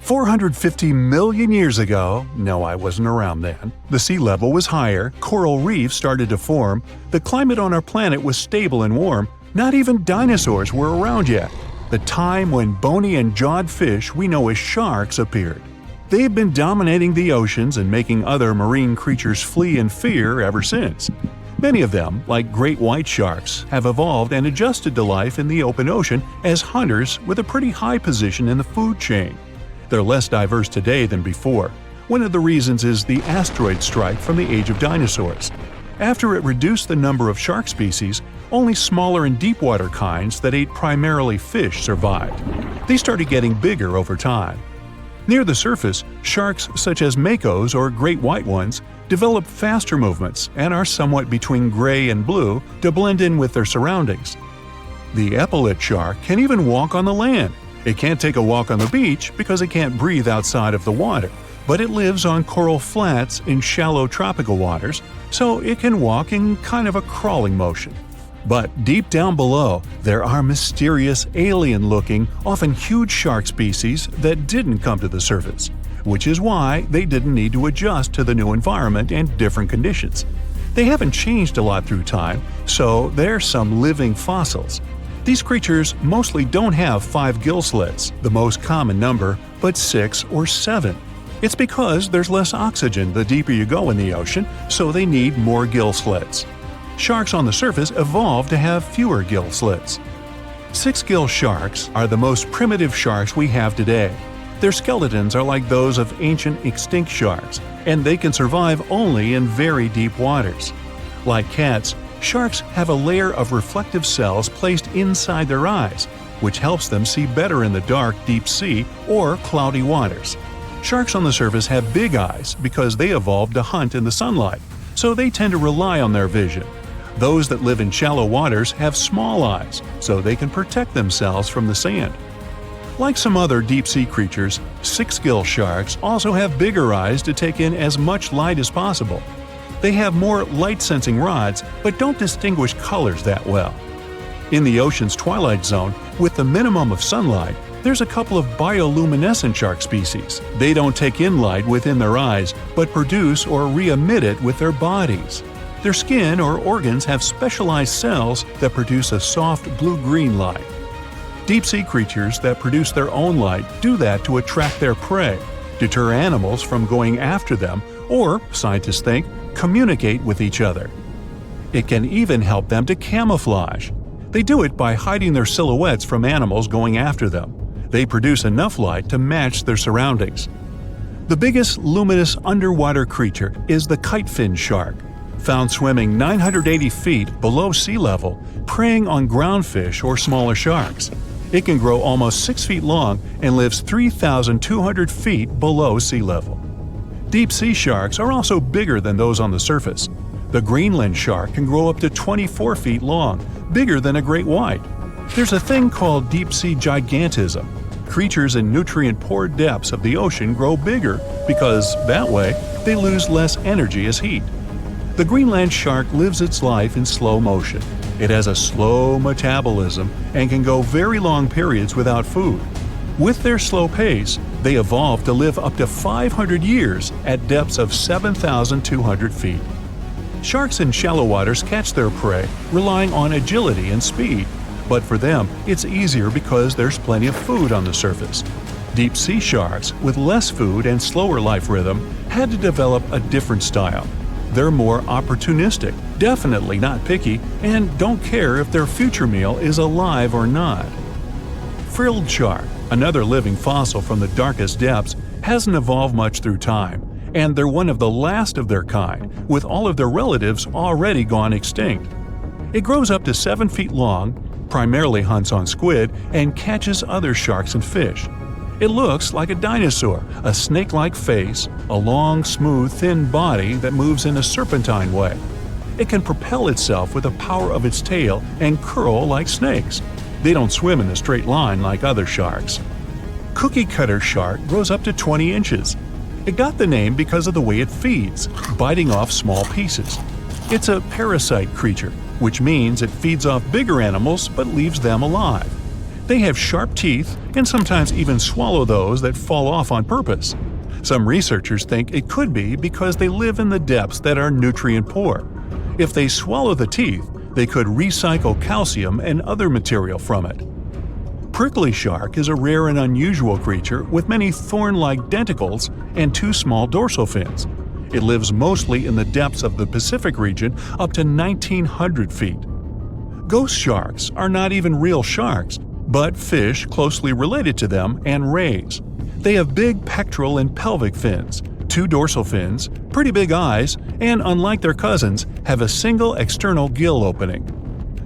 450 million years ago, no, I wasn't around then, the sea level was higher, coral reefs started to form, the climate on our planet was stable and warm, not even dinosaurs were around yet. The time when bony and jawed fish we know as sharks appeared. They've been dominating the oceans and making other marine creatures flee in fear ever since. Many of them, like great white sharks, have evolved and adjusted to life in the open ocean as hunters with a pretty high position in the food chain. They're less diverse today than before. One of the reasons is the asteroid strike from the age of dinosaurs. After it reduced the number of shark species, only smaller and deep-water kinds that ate primarily fish survived. They started getting bigger over time. Near the surface, sharks such as makos or great white ones develop faster movements and are somewhat between gray and blue to blend in with their surroundings. The epaulet shark can even walk on the land. It can't take a walk on the beach because it can't breathe outside of the water, but it lives on coral flats in shallow tropical waters, so it can walk in kind of a crawling motion. But deep down below, there are mysterious, alien-looking, often huge shark species that didn't come to the surface, which is why they didn't need to adjust to the new environment and different conditions. They haven't changed a lot through time, so they're some living fossils. These creatures mostly don't have 5 gill slits, the most common number, but 6 or 7. It's because there's less oxygen the deeper you go in the ocean, so they need more gill slits. Sharks on the surface evolved to have fewer gill slits. 6-gill sharks are the most primitive sharks we have today. Their skeletons are like those of ancient extinct sharks, and they can survive only in very deep waters. Like cats, sharks have a layer of reflective cells placed inside their eyes, which helps them see better in the dark, deep sea or cloudy waters. Sharks on the surface have big eyes because they evolved to hunt in the sunlight, so they tend to rely on their vision. Those that live in shallow waters have small eyes, so they can protect themselves from the sand. Like some other deep-sea creatures, 6-gill sharks also have bigger eyes to take in as much light as possible. They have more light-sensing rods, but don't distinguish colors that well. In the ocean's twilight zone, with the minimum of sunlight, there's a couple of bioluminescent shark species. They don't take in light within their eyes, but produce or re-emit it with their bodies. Their skin or organs have specialized cells that produce a soft blue-green light. Deep-sea creatures that produce their own light do that to attract their prey, deter animals from going after them, or, scientists think, communicate with each other. It can even help them to camouflage. They do it by hiding their silhouettes from animals going after them. They produce enough light to match their surroundings. The biggest luminous underwater creature is the kitefin shark, found swimming 980 feet below sea level, preying on groundfish or smaller sharks. It can grow almost 6 feet long and lives 3,200 feet below sea level. Deep-sea sharks are also bigger than those on the surface. The Greenland shark can grow up to 24 feet long, bigger than a great white. There's a thing called deep-sea gigantism. Creatures in nutrient-poor depths of the ocean grow bigger because, that way, they lose less energy as heat. The Greenland shark lives its life in slow motion. It has a slow metabolism and can go very long periods without food. With their slow pace, they evolved to live up to 500 years at depths of 7,200 feet. Sharks in shallow waters catch their prey relying on agility and speed, but for them, it's easier because there's plenty of food on the surface. Deep-sea sharks, with less food and slower life rhythm, had to develop a different style. They're more opportunistic, definitely not picky, and don't care if their future meal is alive or not. Frilled shark, another living fossil from the darkest depths, hasn't evolved much through time, and they're one of the last of their kind, with all of their relatives already gone extinct. It grows up to 7 feet long, primarily hunts on squid, and catches other sharks and fish. It looks like a dinosaur, a snake-like face, a long, smooth, thin body that moves in a serpentine way. It can propel itself with the power of its tail and curl like snakes. They don't swim in a straight line like other sharks. Cookie-cutter shark grows up to 20 inches. It got the name because of the way it feeds, biting off small pieces. It's a parasite creature, which means it feeds off bigger animals but leaves them alive. They have sharp teeth and sometimes even swallow those that fall off on purpose. Some researchers think it could be because they live in the depths that are nutrient poor. If they swallow the teeth, they could recycle calcium and other material from it. Prickly shark is a rare and unusual creature with many thorn-like denticles and 2 small dorsal fins. It lives mostly in the depths of the Pacific region up to 1,900 feet. Ghost sharks are not even real sharks, but fish closely related to them and rays. They have big pectoral and pelvic fins, 2 dorsal fins, pretty big eyes, and unlike their cousins, have a single external gill opening.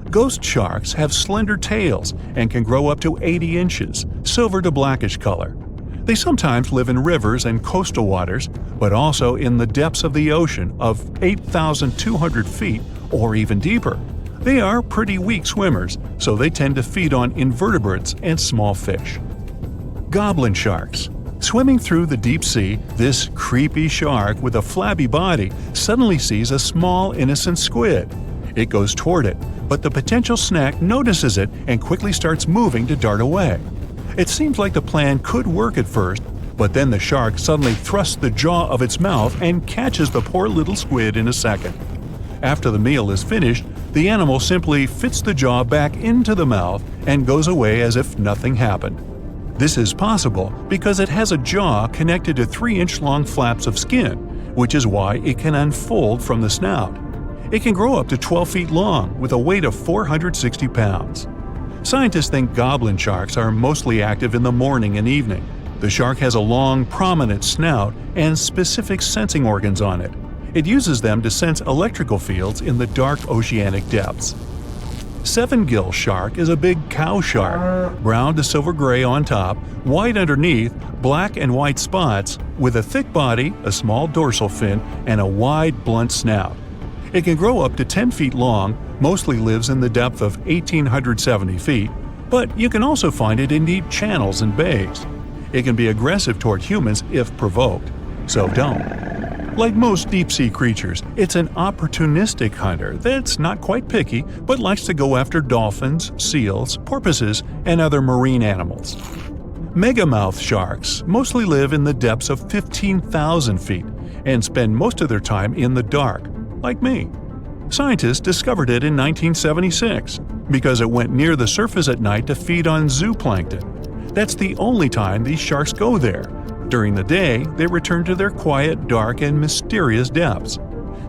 Ghost sharks have slender tails and can grow up to 80 inches, silver to blackish color. They sometimes live in rivers and coastal waters, but also in the depths of the ocean of 8,200 feet or even deeper. They are pretty weak swimmers, so they tend to feed on invertebrates and small fish. Goblin sharks. Swimming through the deep sea, this creepy shark with a flabby body suddenly sees a small, innocent squid. It goes toward it, but the potential snack notices it and quickly starts moving to dart away. It seems like the plan could work at first, but then the shark suddenly thrusts the jaw of its mouth and catches the poor little squid in a second. After the meal is finished, the animal simply fits the jaw back into the mouth and goes away as if nothing happened. This is possible because it has a jaw connected to 3-inch-long flaps of skin, which is why it can unfold from the snout. It can grow up to 12 feet long with a weight of 460 pounds. Scientists think goblin sharks are mostly active in the morning and evening. The shark has a long, prominent snout and specific sensing organs on it. It uses them to sense electrical fields in the dark oceanic depths. Seven-gill shark is a big cow shark, brown to silver-gray on top, white underneath, black and white spots, with a thick body, a small dorsal fin, and a wide, blunt snout. It can grow up to 10 feet long, mostly lives in the depth of 1,870 feet, but you can also find it in deep channels and bays. It can be aggressive toward humans if provoked, so don't. Like most deep-sea creatures, it's an opportunistic hunter that's not quite picky but likes to go after dolphins, seals, porpoises, and other marine animals. Megamouth sharks mostly live in the depths of 15,000 feet and spend most of their time in the dark, like me. Scientists discovered it in 1976 because it went near the surface at night to feed on zooplankton. That's the only time these sharks go there. During the day, they return to their quiet, dark, and mysterious depths.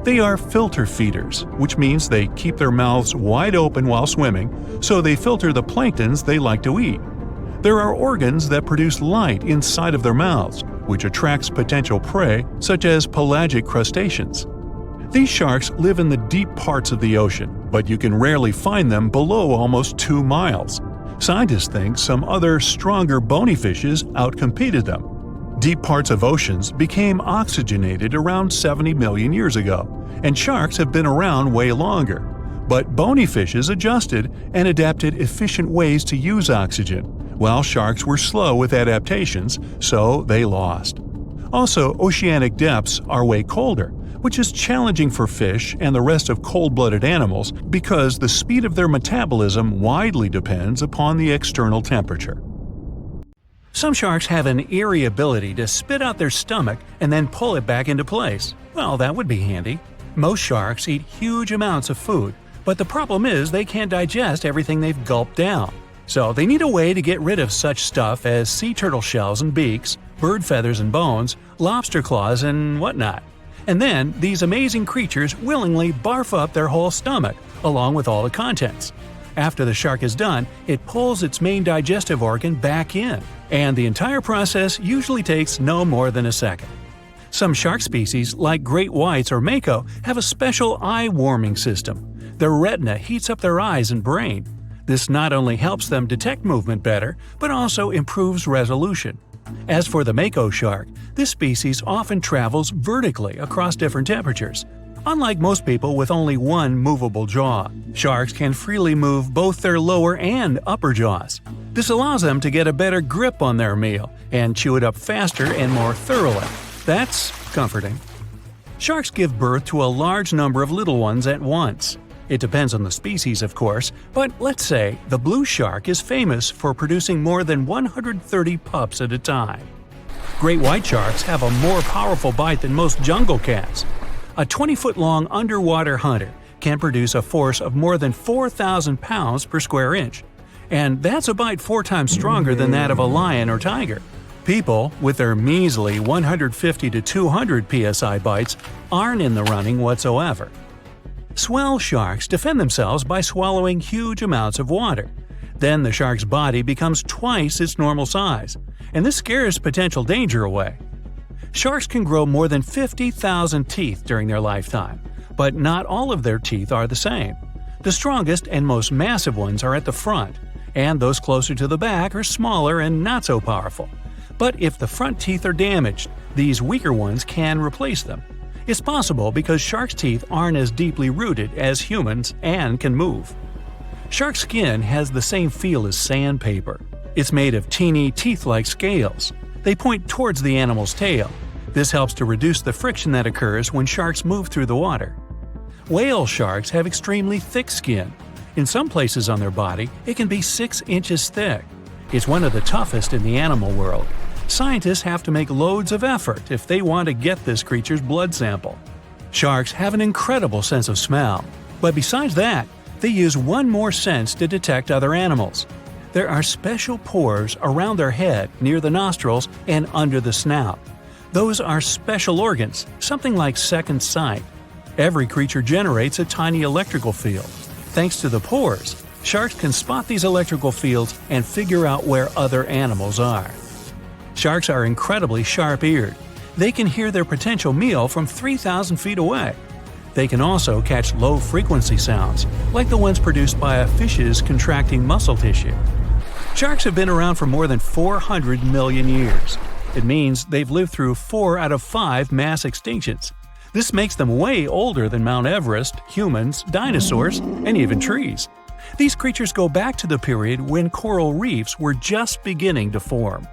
They are filter feeders, which means they keep their mouths wide open while swimming, so they filter the planktons they like to eat. There are organs that produce light inside of their mouths, which attracts potential prey, such as pelagic crustaceans. These sharks live in the deep parts of the ocean, but you can rarely find them below almost 2 miles. Scientists think some other, stronger bony fishes outcompeted them. Deep parts of oceans became oxygenated around 70 million years ago, and sharks have been around way longer. But bony fishes adjusted and adapted efficient ways to use oxygen, while sharks were slow with adaptations, so they lost. Also, oceanic depths are way colder, which is challenging for fish and the rest of cold-blooded animals because the speed of their metabolism widely depends upon the external temperature. Some sharks have an eerie ability to spit out their stomach and then pull it back into place. Well, that would be handy. Most sharks eat huge amounts of food, but the problem is they can't digest everything they've gulped down. So they need a way to get rid of such stuff as sea turtle shells and beaks, bird feathers and bones, lobster claws and whatnot. And then these amazing creatures willingly barf up their whole stomach, along with all the contents. After the shark is done, it pulls its main digestive organ back in, and the entire process usually takes no more than a second. Some shark species, like great whites or mako, have a special eye-warming system. Their retina heats up their eyes and brain. This not only helps them detect movement better, but also improves resolution. As for the mako shark, this species often travels vertically across different temperatures. Unlike most people with only one movable jaw, sharks can freely move both their lower and upper jaws. This allows them to get a better grip on their meal and chew it up faster and more thoroughly. That's comforting. Sharks give birth to a large number of little ones at once. It depends on the species, of course, but let's say the blue shark is famous for producing more than 130 pups at a time. Great white sharks have a more powerful bite than most jungle cats. A 20-foot-long underwater hunter can produce a force of more than 4,000 pounds per square inch. And that's a bite 4 times stronger than that of a lion or tiger. People, with their measly 150 to 200 psi bites, aren't in the running whatsoever. Swell sharks defend themselves by swallowing huge amounts of water. Then the shark's body becomes twice its normal size, and this scares potential danger away. Sharks can grow more than 50,000 teeth during their lifetime, but not all of their teeth are the same. The strongest and most massive ones are at the front, and those closer to the back are smaller and not so powerful. But if the front teeth are damaged, these weaker ones can replace them. It's possible because sharks' teeth aren't as deeply rooted as humans and can move. Shark skin has the same feel as sandpaper. It's made of teeny, teeth-like scales. They point towards the animal's tail. This helps to reduce the friction that occurs when sharks move through the water. Whale sharks have extremely thick skin. In some places on their body, it can be 6 inches thick. It's one of the toughest in the animal world. Scientists have to make loads of effort if they want to get this creature's blood sample. Sharks have an incredible sense of smell, but besides that, they use one more sense to detect other animals. There are special pores around their head, near the nostrils, and under the snout. Those are special organs, something like second sight. Every creature generates a tiny electrical field. Thanks to the pores, sharks can spot these electrical fields and figure out where other animals are. Sharks are incredibly sharp-eared. They can hear their potential meal from 3,000 feet away. They can also catch low-frequency sounds, like the ones produced by a fish's contracting muscle tissue. Sharks have been around for more than 400 million years. It means they've lived through 4 out of 5 mass extinctions. This makes them way older than Mount Everest, humans, dinosaurs, and even trees. These creatures go back to the period when coral reefs were just beginning to form.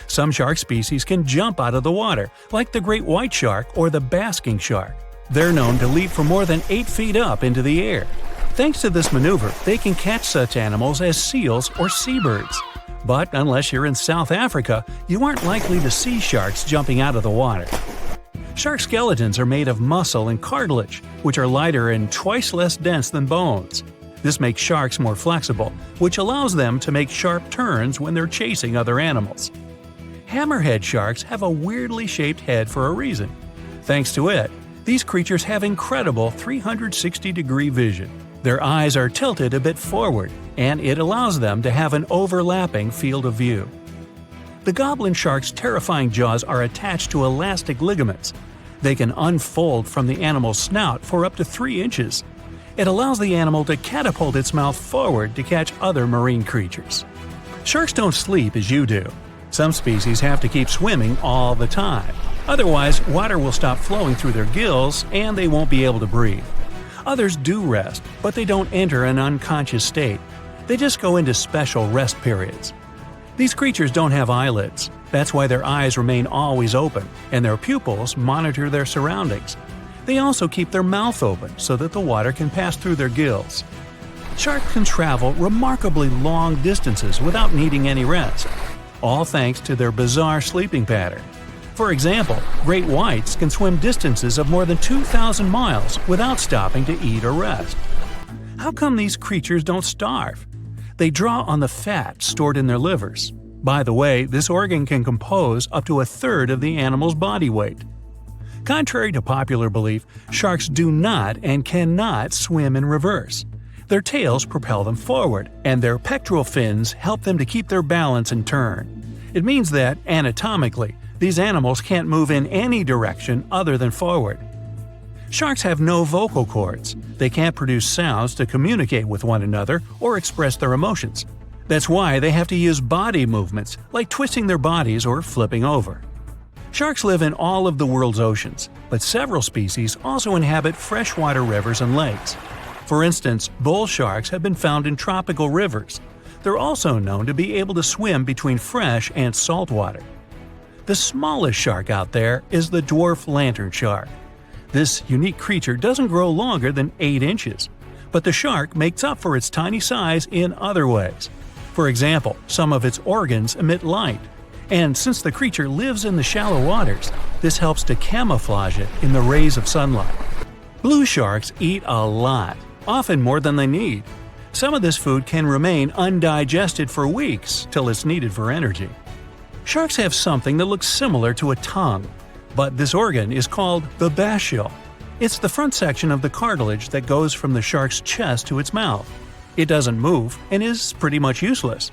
Some shark species can jump out of the water, like the great white shark or the basking shark. They're known to leap from more than 8 feet up into the air. Thanks to this maneuver, they can catch such animals as seals or seabirds. But unless you're in South Africa, you aren't likely to see sharks jumping out of the water. Shark skeletons are made of muscle and cartilage, which are lighter and twice less dense than bones. This makes sharks more flexible, which allows them to make sharp turns when they're chasing other animals. Hammerhead sharks have a weirdly shaped head for a reason. Thanks to it, these creatures have incredible 360-degree vision. Their eyes are tilted a bit forward, and it allows them to have an overlapping field of view. The goblin shark's terrifying jaws are attached to elastic ligaments. They can unfold from the animal's snout for up to 3 inches. It allows the animal to catapult its mouth forward to catch other marine creatures. Sharks don't sleep as you do. Some species have to keep swimming all the time. Otherwise, water will stop flowing through their gills and they won't be able to breathe. Others do rest, but they don't enter an unconscious state. They just go into special rest periods. These creatures don't have eyelids. That's why their eyes remain always open, and their pupils monitor their surroundings. They also keep their mouth open so that the water can pass through their gills. Sharks can travel remarkably long distances without needing any rest, all thanks to their bizarre sleeping pattern. For example, great whites can swim distances of more than 2,000 miles without stopping to eat or rest. How come these creatures don't starve? They draw on the fat stored in their livers. By the way, this organ can compose up to a third of the animal's body weight. Contrary to popular belief, sharks do not and cannot swim in reverse. Their tails propel them forward, and their pectoral fins help them to keep their balance and turn. It means that, anatomically, these animals can't move in any direction other than forward. Sharks have no vocal cords. They can't produce sounds to communicate with one another or express their emotions. That's why they have to use body movements, like twisting their bodies or flipping over. Sharks live in all of the world's oceans, but several species also inhabit freshwater rivers and lakes. For instance, bull sharks have been found in tropical rivers. They're also known to be able to swim between fresh and salt water. The smallest shark out there is the dwarf lantern shark. This unique creature doesn't grow longer than 8 inches. But the shark makes up for its tiny size in other ways. For example, some of its organs emit light. And since the creature lives in the shallow waters, this helps to camouflage it in the rays of sunlight. Blue sharks eat a lot, often more than they need. Some of this food can remain undigested for weeks till it's needed for energy. Sharks have something that looks similar to a tongue, but this organ is called the basial. It's the front section of the cartilage that goes from the shark's chest to its mouth. It doesn't move and is pretty much useless.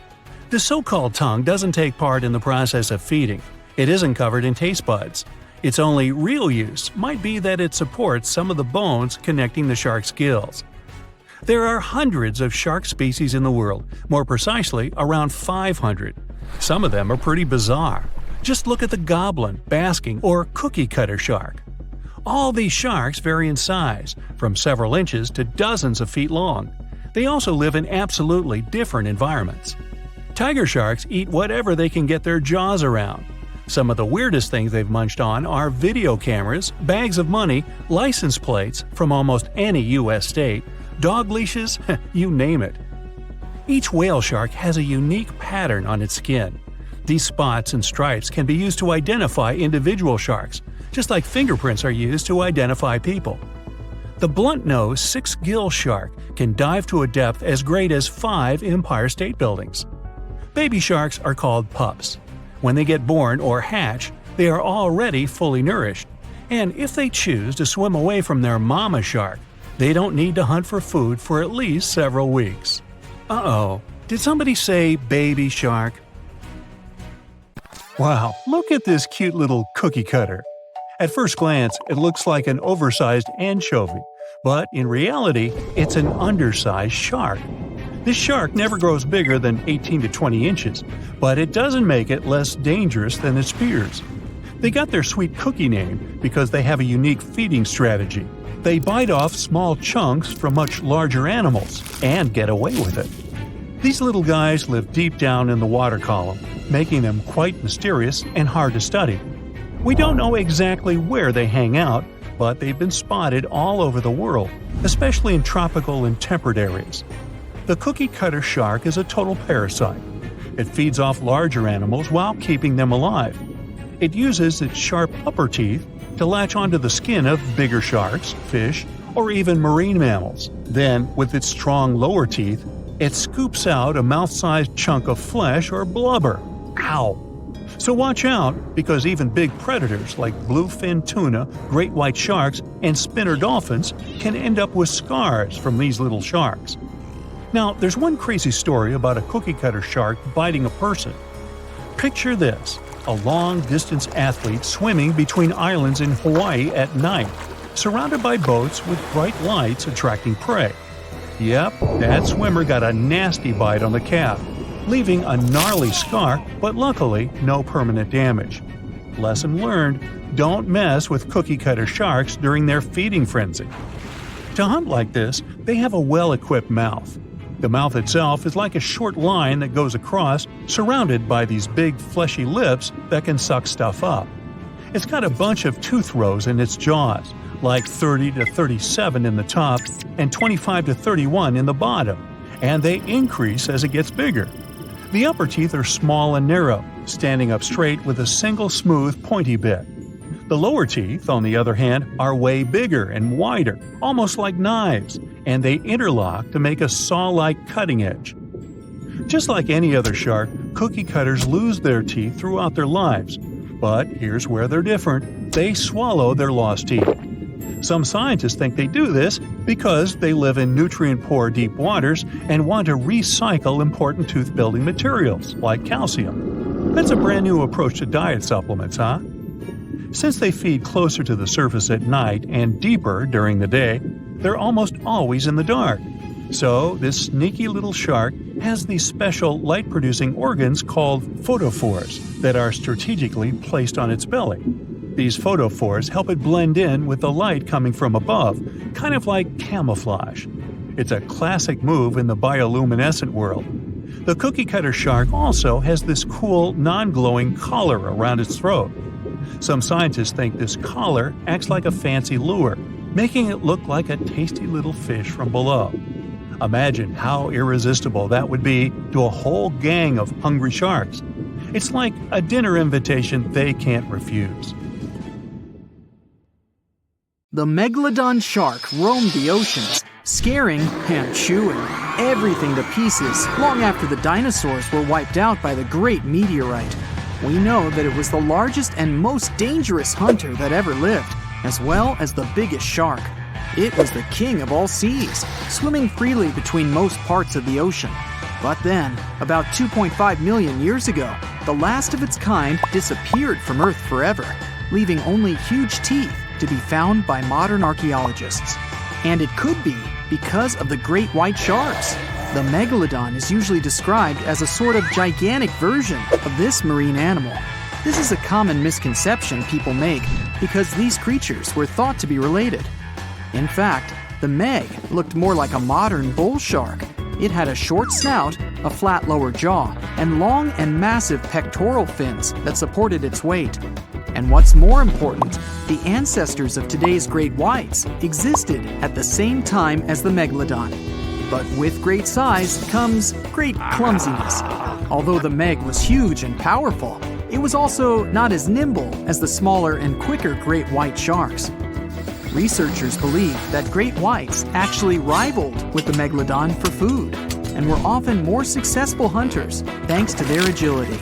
The so-called tongue doesn't take part in the process of feeding. It isn't covered in taste buds. Its only real use might be that it supports some of the bones connecting the shark's gills. There are hundreds of shark species in the world, more precisely around 500. Some of them are pretty bizarre. Just look at the goblin, basking, or cookie-cutter shark. All these sharks vary in size, from several inches to dozens of feet long. They also live in absolutely different environments. Tiger sharks eat whatever they can get their jaws around. Some of the weirdest things they've munched on are video cameras, bags of money, license plates from almost any U.S. state, dog leashes, you name it. Each whale shark has a unique pattern on its skin. These spots and stripes can be used to identify individual sharks, just like fingerprints are used to identify people. The blunt-nosed six-gill shark can dive to a depth as great as 5 Empire State Buildings. Baby sharks are called pups. When they get born or hatch, they are already fully nourished. And if they choose to swim away from their mama shark, they don't need to hunt for food for at least several weeks. Uh-oh, did somebody say baby shark? Wow, look at this cute little cookie cutter. At first glance, it looks like an oversized anchovy, but in reality, it's an undersized shark. This shark never grows bigger than 18 to 20 inches, but it doesn't make it less dangerous than its peers. They got their sweet cookie name because they have a unique feeding strategy. They bite off small chunks from much larger animals and get away with it. These little guys live deep down in the water column, making them quite mysterious and hard to study. We don't know exactly where they hang out, but they've been spotted all over the world, especially in tropical and temperate areas. The cookie-cutter shark is a total parasite. It feeds off larger animals while keeping them alive. It uses its sharp upper teeth to latch onto the skin of bigger sharks, fish, or even marine mammals. Then, with its strong lower teeth, it scoops out a mouth-sized chunk of flesh or blubber. Ow! So watch out, because even big predators like bluefin tuna, great white sharks, and spinner dolphins can end up with scars from these little sharks. Now, there's one crazy story about a cookie-cutter shark biting a person. Picture this: a long-distance athlete swimming between islands in Hawaii at night, surrounded by boats with bright lights attracting prey. Yep, that swimmer got a nasty bite on the calf, leaving a gnarly scar, but luckily no permanent damage. Lesson learned: don't mess with cookie-cutter sharks during their feeding frenzy. To hunt like this, they have a well-equipped mouth. The mouth itself is like a short line that goes across, surrounded by these big fleshy lips that can suck stuff up. It's got a bunch of tooth rows in its jaws, like 30 to 37 in the top and 25 to 31 in the bottom, and they increase as it gets bigger. The upper teeth are small and narrow, standing up straight with a single smooth, pointy bit. The lower teeth, on the other hand, are way bigger and wider, almost like knives, and they interlock to make a saw-like cutting edge. Just like any other shark, cookie cutters lose their teeth throughout their lives. But here's where they're different: they swallow their lost teeth. Some scientists think they do this because they live in nutrient-poor deep waters and want to recycle important tooth-building materials, like calcium. That's a brand new approach to diet supplements, huh? Since they feed closer to the surface at night and deeper during the day, they're almost always in the dark. So, this sneaky little shark has these special light-producing organs called photophores that are strategically placed on its belly. These photophores help it blend in with the light coming from above, kind of like camouflage. It's a classic move in the bioluminescent world. The cookie-cutter shark also has this cool, non-glowing collar around its throat. Some scientists think this collar acts like a fancy lure. making it look like a tasty little fish from below. Imagine how irresistible that would be to a whole gang of hungry sharks. It's like a dinner invitation they can't refuse. The megalodon shark roamed the oceans, scaring and chewing everything to pieces long after the dinosaurs were wiped out by the great meteorite. We know that it was the largest and most dangerous hunter that ever lived, as well as the biggest shark. It was the king of all seas, swimming freely between most parts of the ocean. But then, about 2.5 million years ago, the last of its kind disappeared from Earth forever, leaving only huge teeth to be found by modern archaeologists. And it could be because of the great white sharks. The megalodon is usually described as a sort of gigantic version of this marine animal. This is a common misconception people make because these creatures were thought to be related. In fact, the meg looked more like a modern bull shark. It had a short snout, a flat lower jaw, and long and massive pectoral fins that supported its weight. And what's more important, the ancestors of today's great whites existed at the same time as the megalodon. But with great size comes great clumsiness. Although the meg was huge and powerful, it was also not as nimble as the smaller and quicker great white sharks. Researchers believe that great whites actually rivaled with the megalodon for food and were often more successful hunters thanks to their agility.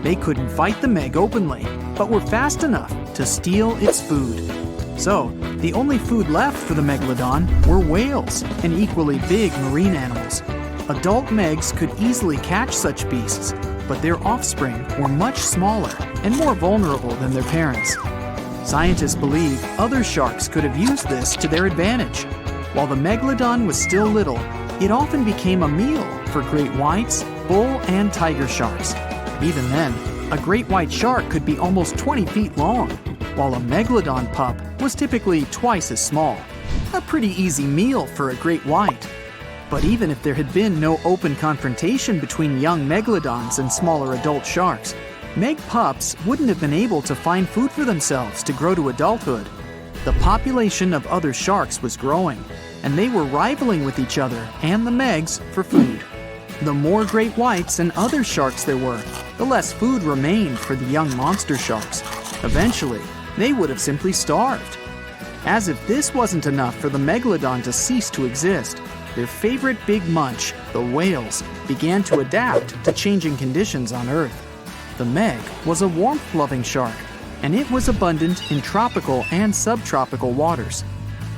They couldn't fight the meg openly, but were fast enough to steal its food. So, the only food left for the megalodon were whales and equally big marine animals. Adult megs could easily catch such beasts, but their offspring were much smaller and more vulnerable than their parents. Scientists believe other sharks could have used this to their advantage. While the megalodon was still little, it often became a meal for great whites, bull, and tiger sharks. Even then, a great white shark could be almost 20 feet long, while a megalodon pup was typically twice as small. A pretty easy meal for a great white. But even if there had been no open confrontation between young megalodons and smaller adult sharks, meg pups wouldn't have been able to find food for themselves to grow to adulthood. The population of other sharks was growing, and they were rivaling with each other and the megs for food. The more great whites and other sharks there were, the less food remained for the young monster sharks. Eventually, they would have simply starved. As if this wasn't enough for the megalodon to cease to exist, their favorite big munch, the whales, began to adapt to changing conditions on Earth. The meg was a warmth-loving shark, and it was abundant in tropical and subtropical waters.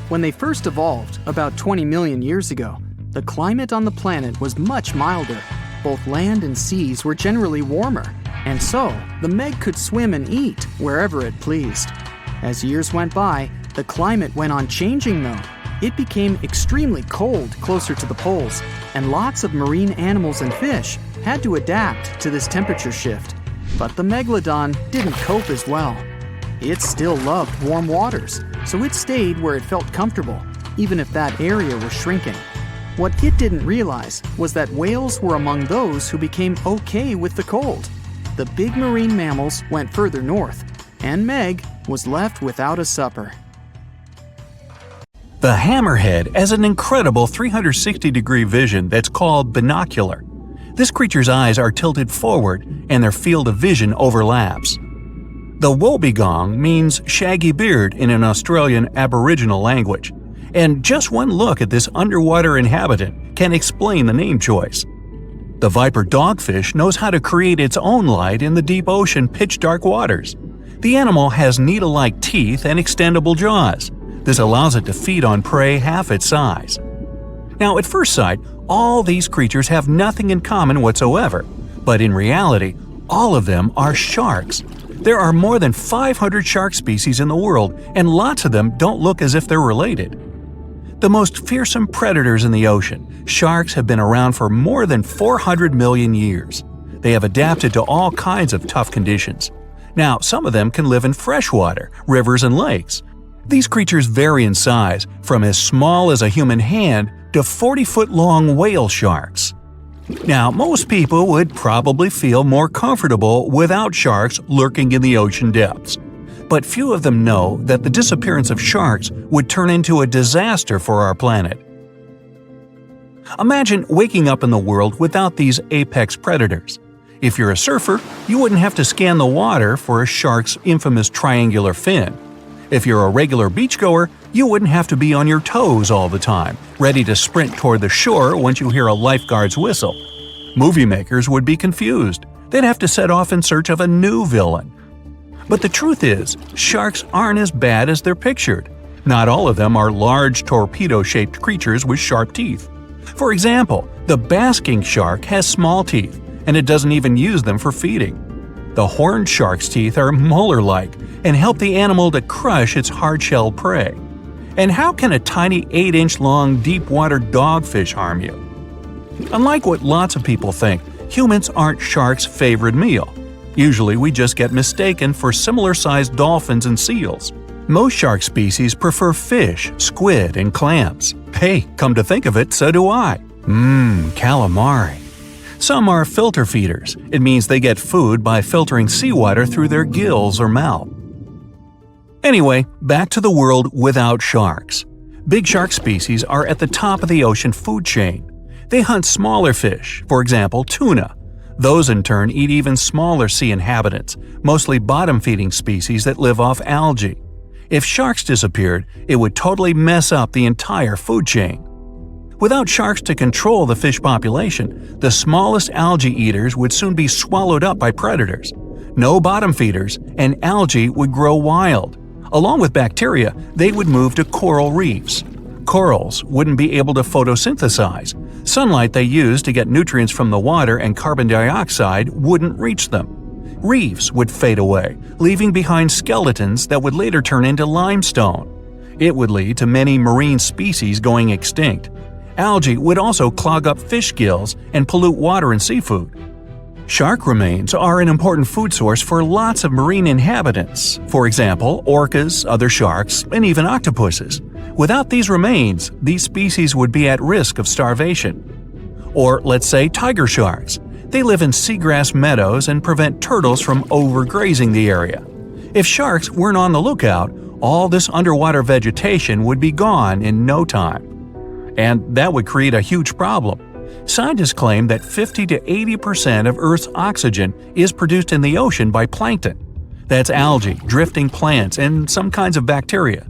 When they first evolved, about 20 million years ago, the climate on the planet was much milder. Both land and seas were generally warmer, and so the meg could swim and eat wherever it pleased. As years went by, the climate went on changing though. It became extremely cold closer to the poles, and lots of marine animals and fish had to adapt to this temperature shift. But the megalodon didn't cope as well. It still loved warm waters, so it stayed where it felt comfortable, even if that area was shrinking. What it didn't realize was that whales were among those who became okay with the cold. The big marine mammals went further north, and Meg was left without a supper. The hammerhead has an incredible 360-degree vision that's called binocular. This creature's eyes are tilted forward and their field of vision overlaps. The wobbegong means shaggy beard in an Australian Aboriginal language, and just one look at this underwater inhabitant can explain the name choice. The viper dogfish knows how to create its own light in the deep ocean pitch-dark waters. The animal has needle-like teeth and extendable jaws. This allows it to feed on prey half its size. Now, at first sight, all these creatures have nothing in common whatsoever, but in reality, all of them are sharks. There are more than 500 shark species in the world, and lots of them don't look as if they're related. The most fearsome predators in the ocean, sharks have been around for more than 400 million years. They have adapted to all kinds of tough conditions. Now, some of them can live in freshwater, rivers, and lakes. These creatures vary in size, from as small as a human hand to 40-foot-long whale sharks. Now, most people would probably feel more comfortable without sharks lurking in the ocean depths. but few of them know that the disappearance of sharks would turn into a disaster for our planet. Imagine waking up in the world without these apex predators. If you're a surfer, you wouldn't have to scan the water for a shark's infamous triangular fin. If you're a regular beachgoer, you wouldn't have to be on your toes all the time, ready to sprint toward the shore once you hear a lifeguard's whistle. Movie makers would be confused. They'd have to set off in search of a new villain. But the truth is, sharks aren't as bad as they're pictured. Not all of them are large torpedo-shaped creatures with sharp teeth. For example, the basking shark has small teeth, and it doesn't even use them for feeding. The horned shark's teeth are molar-like and help the animal to crush its hard-shelled prey. And how can a tiny 8-inch-long deep-water dogfish harm you? Unlike what lots of people think, humans aren't sharks' favorite meal. Usually we just get mistaken for similar-sized dolphins and seals. Most shark species prefer fish, squid, and clams. Hey, come to think of it, so do I. Calamari. Some are filter feeders. It means they get food by filtering seawater through their gills or mouth. Anyway, back to the world without sharks. Big shark species are at the top of the ocean food chain. They hunt smaller fish, for example tuna. Those in turn eat even smaller sea inhabitants, mostly bottom-feeding species that live off algae. If sharks disappeared, it would totally mess up the entire food chain. Without sharks to control the fish population, the smallest algae eaters would soon be swallowed up by predators. No bottom feeders, and algae would grow wild. Along with bacteria, they would move to coral reefs. Corals wouldn't be able to photosynthesize. Sunlight they use to get nutrients from the water and carbon dioxide wouldn't reach them. Reefs would fade away, leaving behind skeletons that would later turn into limestone. It would lead to many marine species going extinct. Algae would also clog up fish gills and pollute water and seafood. Shark remains are an important food source for lots of marine inhabitants, for example, orcas, other sharks, and even octopuses. Without these remains, these species would be at risk of starvation. Or let's say tiger sharks. They live in seagrass meadows and prevent turtles from overgrazing the area. If sharks weren't on the lookout, all this underwater vegetation would be gone in no time. And that would create a huge problem. Scientists claim that 50 to 80% of Earth's oxygen is produced in the ocean by plankton. That's algae, drifting plants, and some kinds of bacteria.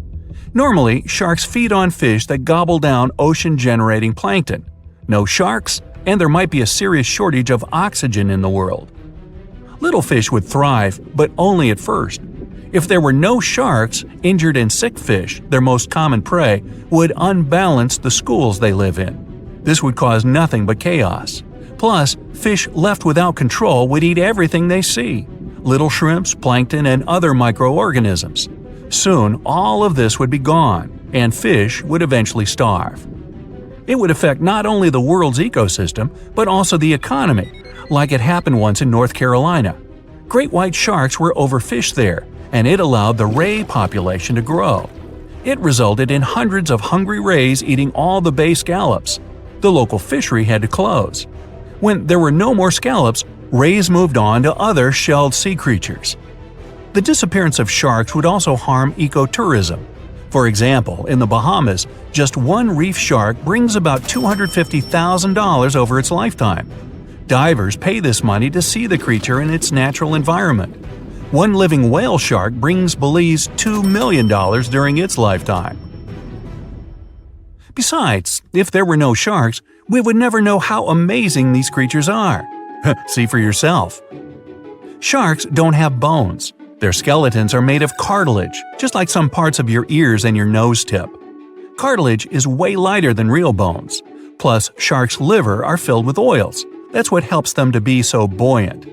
Normally, sharks feed on fish that gobble down ocean-generating plankton. No sharks, and there might be a serious shortage of oxygen in the world. Little fish would thrive, but only at first. If there were no sharks, injured and sick fish, their most common prey, would unbalance the schools they live in. This would cause nothing but chaos. Plus, fish left without control would eat everything they see – little shrimps, plankton, and other microorganisms. Soon, all of this would be gone, and fish would eventually starve. It would affect not only the world's ecosystem, but also the economy, like it happened once in North Carolina. Great white sharks were overfished there, and it allowed the ray population to grow. It resulted in hundreds of hungry rays eating all the bay scallops. The local fishery had to close. When there were no more scallops, rays moved on to other shelled sea creatures. The disappearance of sharks would also harm ecotourism. For example, in the Bahamas, just one reef shark brings about $250,000 over its lifetime. Divers pay this money to see the creature in its natural environment. One living whale shark brings Belize $2 million during its lifetime. Besides, if there were no sharks, we would never know how amazing these creatures are. See for yourself. Sharks don't have bones. Their skeletons are made of cartilage, just like some parts of your ears and your nose tip. Cartilage is way lighter than real bones. Plus, sharks' liver are filled with oils. That's what helps them to be so buoyant.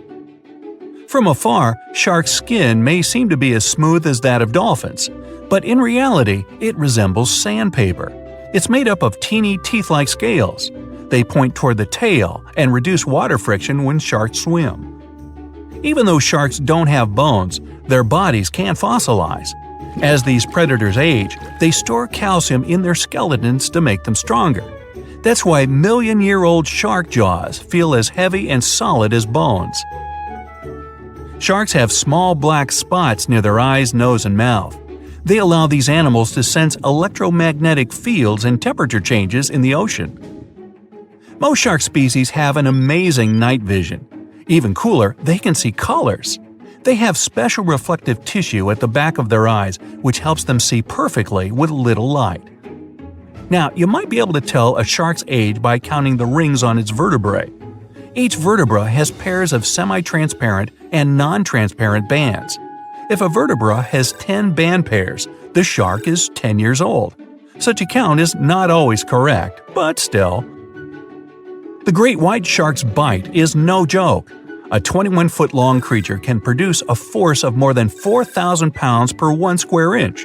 From afar, sharks' skin may seem to be as smooth as that of dolphins, but in reality, it resembles sandpaper. It's made up of teeny teeth-like scales. They point toward the tail and reduce water friction when sharks swim. Even though sharks don't have bones, their bodies can fossilize. As these predators age, they store calcium in their skeletons to make them stronger. That's why million-year-old shark jaws feel as heavy and solid as bones. Sharks have small black spots near their eyes, nose, and mouth. They allow these animals to sense electromagnetic fields and temperature changes in the ocean. Most shark species have an amazing night vision. Even cooler, they can see colors. They have special reflective tissue at the back of their eyes, which helps them see perfectly with little light. Now, you might be able to tell a shark's age by counting the rings on its vertebrae. Each vertebra has pairs of semi-transparent and non-transparent bands. If a vertebra has 10 band pairs, the shark is 10 years old. Such a count is not always correct, but still. The great white shark's bite is no joke. A 21-foot-long creature can produce a force of more than 4,000 pounds per 1 square inch.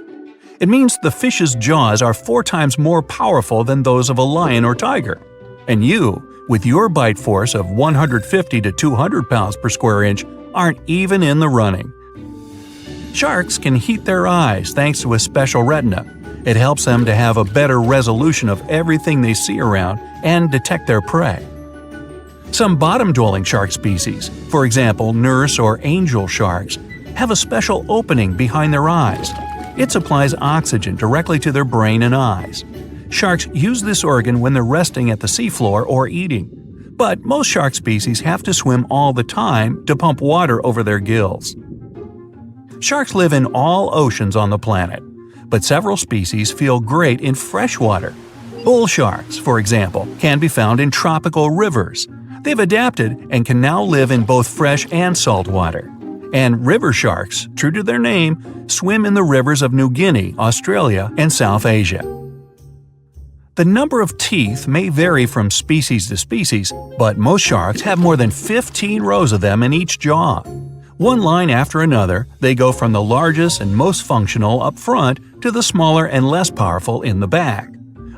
It means the fish's jaws are 4 times more powerful than those of a lion or tiger. And you, with your bite force of 150 to 200 pounds per square inch, aren't even in the running. Sharks can heat their eyes thanks to a special retina. It helps them to have a better resolution of everything they see around and detect their prey. Some bottom-dwelling shark species, for example nurse or angel sharks, have a special opening behind their eyes. It supplies oxygen directly to their brain and eyes. Sharks use this organ when they're resting at the seafloor or eating. But most shark species have to swim all the time to pump water over their gills. Sharks live in all oceans on the planet, but several species feel great in freshwater. Bull sharks, for example, can be found in tropical rivers. They've adapted and can now live in both fresh and salt water. And river sharks, true to their name, swim in the rivers of New Guinea, Australia, and South Asia. The number of teeth may vary from species to species, but most sharks have more than 15 rows of them in each jaw. One line after another, they go from the largest and most functional up front to the smaller and less powerful in the back.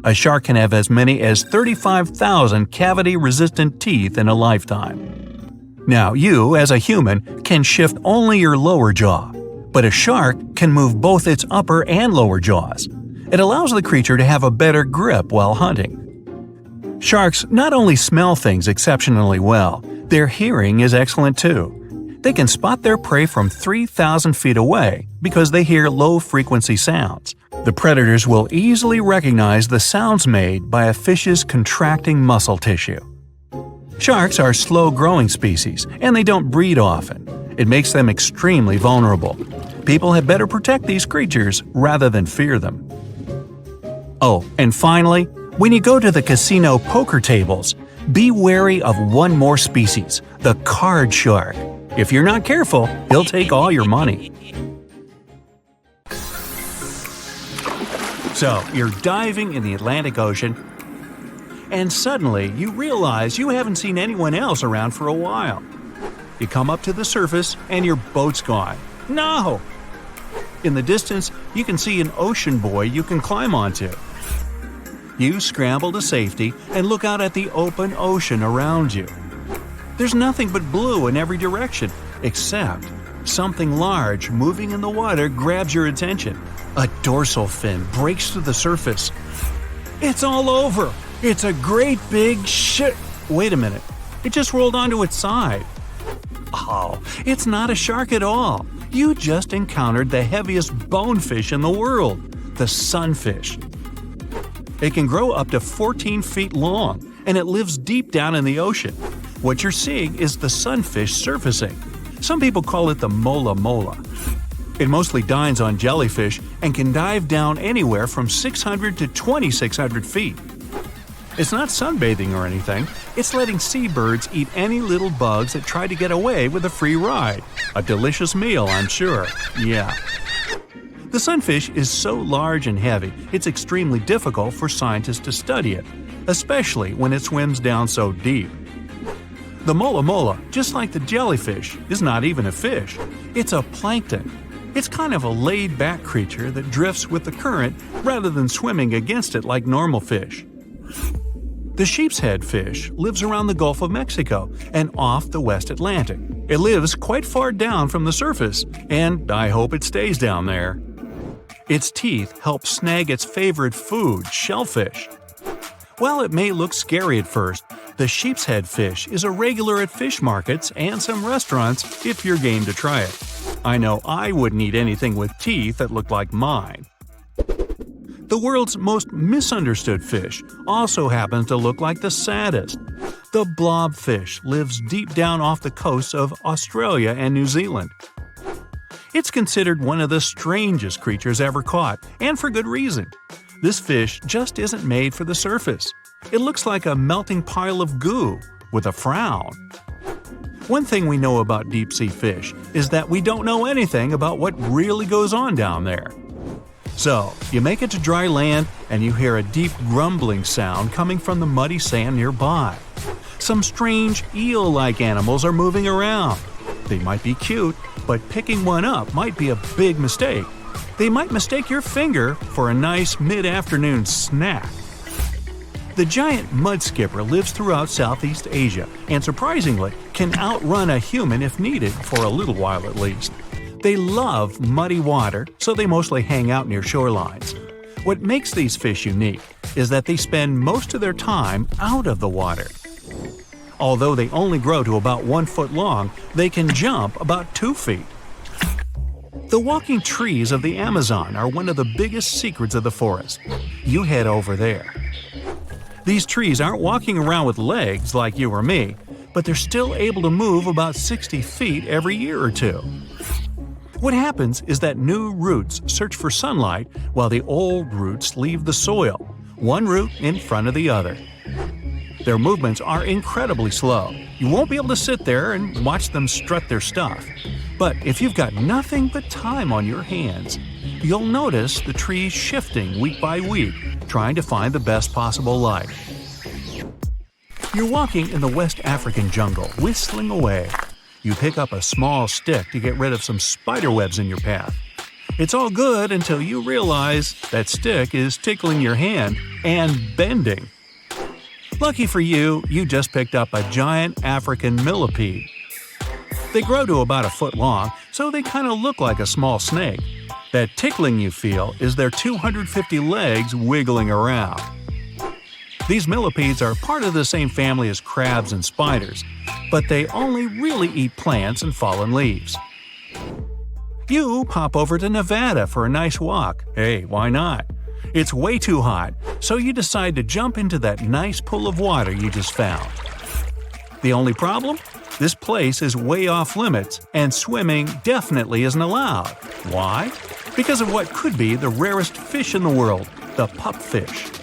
A shark can have as many as 35,000 cavity-resistant teeth in a lifetime. Now, you, as a human, can shift only your lower jaw, but a shark can move both its upper and lower jaws. It allows the creature to have a better grip while hunting. Sharks not only smell things exceptionally well, their hearing is excellent too. They can spot their prey from 3,000 feet away because they hear low-frequency sounds. The predators will easily recognize the sounds made by a fish's contracting muscle tissue. Sharks are slow-growing species, and they don't breed often. It makes them extremely vulnerable. People had better protect these creatures rather than fear them. Oh, and finally, when you go to the casino poker tables, be wary of one more species, the card shark. If you're not careful, he'll take all your money. So, you're diving in the Atlantic Ocean, and suddenly you realize you haven't seen anyone else around for a while. You come up to the surface, and your boat's gone. No! In the distance, you can see an ocean buoy you can climb onto. You scramble to safety and look out at the open ocean around you. There's nothing but blue in every direction, except something large moving in the water grabs your attention. A dorsal fin breaks through the surface. It's all over! It's a great big shit. Wait a minute. It just rolled onto its side. Oh, it's not a shark at all. You just encountered the heaviest bonefish in the world, the sunfish. It can grow up to 14 feet long, and it lives deep down in the ocean. What you're seeing is the sunfish surfacing. Some people call it the mola mola. It mostly dines on jellyfish and can dive down anywhere from 600 to 2,600 feet. It's not sunbathing or anything, it's letting seabirds eat any little bugs that try to get away with a free ride. A delicious meal, I'm sure. Yeah. The sunfish is so large and heavy, it's extremely difficult for scientists to study it, especially when it swims down so deep. The mola mola, just like the jellyfish, is not even a fish. It's a plankton. It's kind of a laid-back creature that drifts with the current rather than swimming against it like normal fish. The sheep's head fish lives around the Gulf of Mexico and off the West Atlantic. It lives quite far down from the surface, and I hope it stays down there. Its teeth help snag its favorite food, shellfish. While it may look scary at first, The sheep's head fish is a regular at fish markets and some restaurants if you're game to try it. I know I wouldn't eat anything with teeth that looked like mine. The world's most misunderstood fish also happens to look like the saddest. The blobfish lives deep down off the coasts of Australia and New Zealand. It's considered one of the strangest creatures ever caught, and for good reason. This fish just isn't made for the surface. It looks like a melting pile of goo, with a frown. One thing we know about deep-sea fish is that we don't know anything about what really goes on down there. So, you make it to dry land and you hear a deep grumbling sound coming from the muddy sand nearby. Some strange eel-like animals are moving around. They might be cute, but picking one up might be a big mistake. They might mistake your finger for a nice mid-afternoon snack. The giant mud skipper lives throughout Southeast Asia and, surprisingly, can outrun a human if needed, for a little while at least. They love muddy water, so they mostly hang out near shorelines. What makes these fish unique is that they spend most of their time out of the water. Although they only grow to about 1 foot long, they can jump about 2 feet. The walking trees of the Amazon are one of the biggest secrets of the forest. You head over there. These trees aren't walking around with legs like you or me, but they're still able to move about 60 feet every year or two. What happens is that new roots search for sunlight while the old roots leave the soil, one root in front of the other. Their movements are incredibly slow. You won't be able to sit there and watch them strut their stuff. But if you've got nothing but time on your hands, you'll notice the trees shifting week by week, trying to find the best possible light. You're walking in the West African jungle, whistling away. You pick up a small stick to get rid of some spider webs in your path. It's all good until you realize that stick is tickling your hand and bending. Lucky for you, you just picked up a giant African millipede. They grow to about 1 foot long, so they kind of look like a small snake. That tickling you feel is their 250 legs wiggling around. These millipedes are part of the same family as crabs and spiders, but they only really eat plants and fallen leaves. You pop over to Nevada for a nice walk. Hey, why not? It's way too hot, so you decide to jump into that nice pool of water you just found. The only problem? This place is way off limits, and swimming definitely isn't allowed. Why? Because of what could be the rarest fish in the world, the pupfish.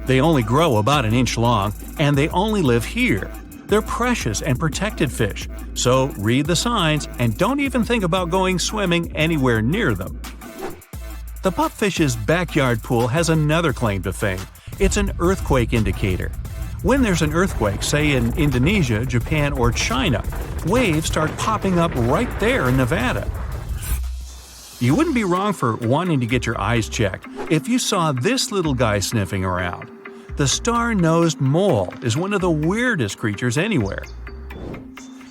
They only grow about 1 inch long, and they only live here. They're precious and protected fish, so read the signs and don't even think about going swimming anywhere near them. The pupfish's backyard pool has another claim to fame. It's an earthquake indicator. When there's an earthquake, say in Indonesia, Japan, or China, waves start popping up right there in Nevada. You wouldn't be wrong for wanting to get your eyes checked if you saw this little guy sniffing around. The star-nosed mole is one of the weirdest creatures anywhere.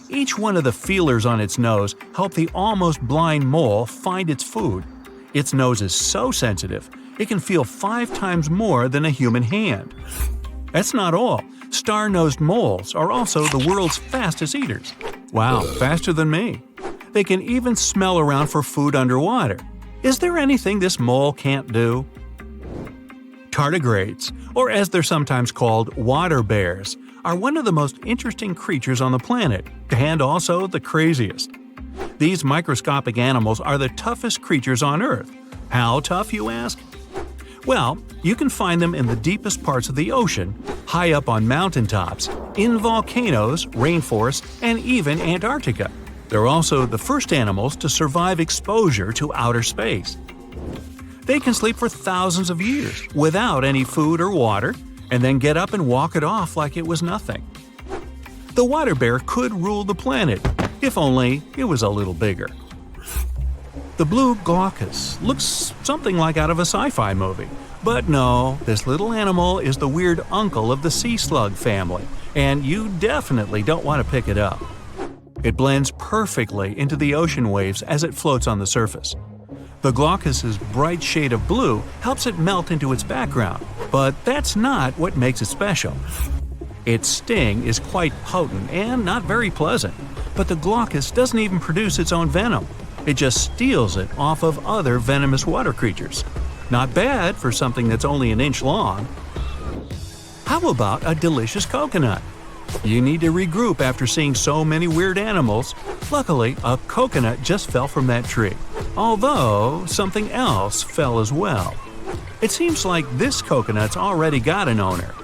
Each one of the feelers on its nose help the almost blind mole find its food. Its nose is so sensitive, it can feel 5 times more than a human hand. That's not all. Star-nosed moles are also the world's fastest eaters. Wow, faster than me. They can even smell around for food underwater. Is there anything this mole can't do? Tardigrades, or as they're sometimes called, water bears, are one of the most interesting creatures on the planet, and also the craziest. These microscopic animals are the toughest creatures on Earth. How tough, you ask? Well, you can find them in the deepest parts of the ocean, high up on mountaintops, in volcanoes, rainforests, and even Antarctica. They're also the first animals to survive exposure to outer space. They can sleep for thousands of years without any food or water, and then get up and walk it off like it was nothing. The water bear could rule the planet, if only it was a little bigger. The blue glaucus looks something like out of a sci-fi movie. But no, this little animal is the weird uncle of the sea slug family, and you definitely don't want to pick it up. It blends perfectly into the ocean waves as it floats on the surface. The glaucus's bright shade of blue helps it melt into its background, but that's not what makes it special. Its sting is quite potent and not very pleasant, but the glaucus doesn't even produce its own venom. It just steals it off of other venomous water creatures. Not bad for something that's only an inch long. How about a delicious coconut? You need to regroup after seeing so many weird animals. Luckily, a coconut just fell from that tree, although something else fell as well. It seems like this coconut's already got an owner.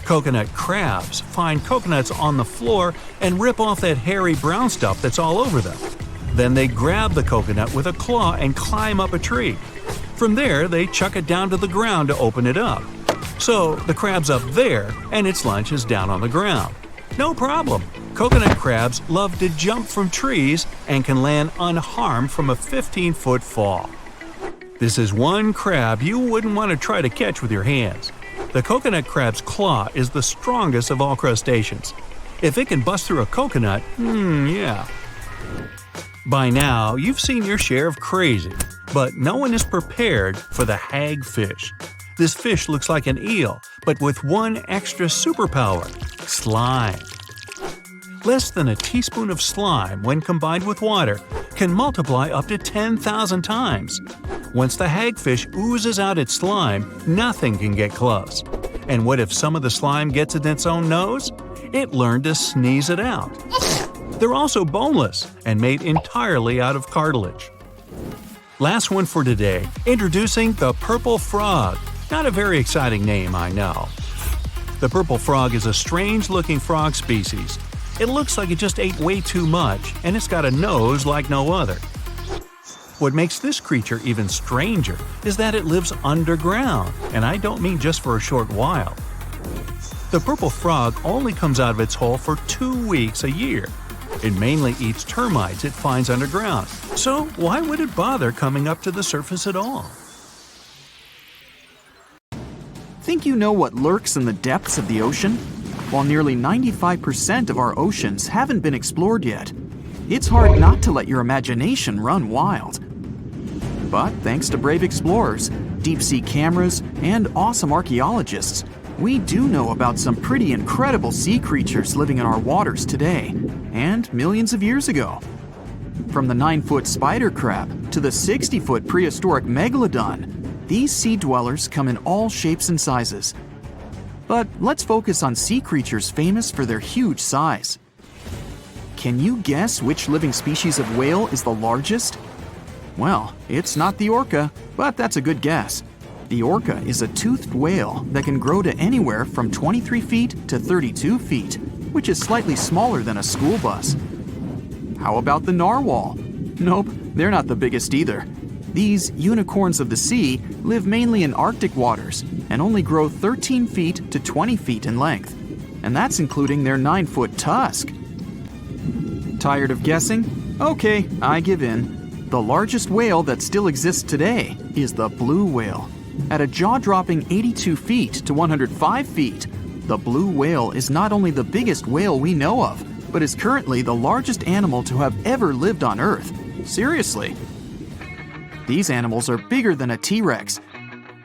Coconut crabs find coconuts on the floor and rip off that hairy brown stuff that's all over them. Then they grab the coconut with a claw and climb up a tree. From there, they chuck it down to the ground to open it up. So the crab's up there and its lunch is down on the ground. No problem. Coconut crabs love to jump from trees and can land unharmed from a 15-foot fall. This is one crab you wouldn't want to try to catch with your hands. The coconut crab's claw is the strongest of all crustaceans. If it can bust through a coconut, yeah. By now, you've seen your share of crazy, but no one is prepared for the hagfish. This fish looks like an eel, but with one extra superpower: slime. Less than a teaspoon of slime, when combined with water, can multiply up to 10,000 times. Once the hagfish oozes out its slime, nothing can get close. And what if some of the slime gets in its own nose? It learned to sneeze it out. They're also boneless and made entirely out of cartilage. Last one for today, introducing the purple frog. Not a very exciting name, I know. The purple frog is a strange-looking frog species. It looks like it just ate way too much, and it's got a nose like no other. What makes this creature even stranger is that it lives underground, and I don't mean just for a short while. The purple frog only comes out of its hole for 2 weeks a year. It mainly eats termites it finds underground, so why would it bother coming up to the surface at all? Think you know what lurks in the depths of the ocean? While nearly 95% of our oceans haven't been explored yet, it's hard not to let your imagination run wild. But thanks to brave explorers, deep-sea cameras, and awesome archaeologists, we do know about some pretty incredible sea creatures living in our waters today, and millions of years ago. From the 9-foot spider crab to the 60-foot prehistoric megalodon, these sea dwellers come in all shapes and sizes. But let's focus on sea creatures famous for their huge size. Can you guess which living species of whale is the largest? Well, it's not the orca, but that's a good guess. The orca is a toothed whale that can grow to anywhere from 23 feet to 32 feet, which is slightly smaller than a school bus. How about the narwhal? Nope, they're not the biggest either. These unicorns of the sea live mainly in Arctic waters and only grow 13 feet to 20 feet in length, and that's including their 9-foot tusk. Tired of guessing? Okay, I give in. The largest whale that still exists today is the blue whale. At a jaw-dropping 82 feet to 105 feet, the blue whale is not only the biggest whale we know of, but is currently the largest animal to have ever lived on Earth. Seriously. These animals are bigger than a T-Rex,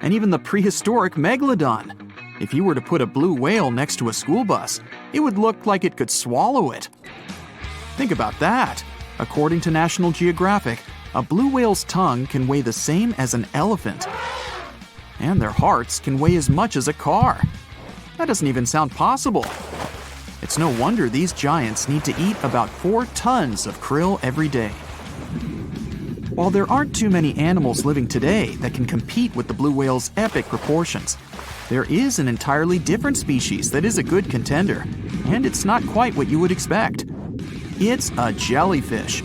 and even the prehistoric megalodon. If you were to put a blue whale next to a school bus, it would look like it could swallow it. Think about that. According to National Geographic, a blue whale's tongue can weigh the same as an elephant. And their hearts can weigh as much as a car. That doesn't even sound possible. It's no wonder these giants need to eat about 4 tons of krill every day. While there aren't too many animals living today that can compete with the blue whale's epic proportions, there is an entirely different species that is a good contender, and it's not quite what you would expect. It's a jellyfish.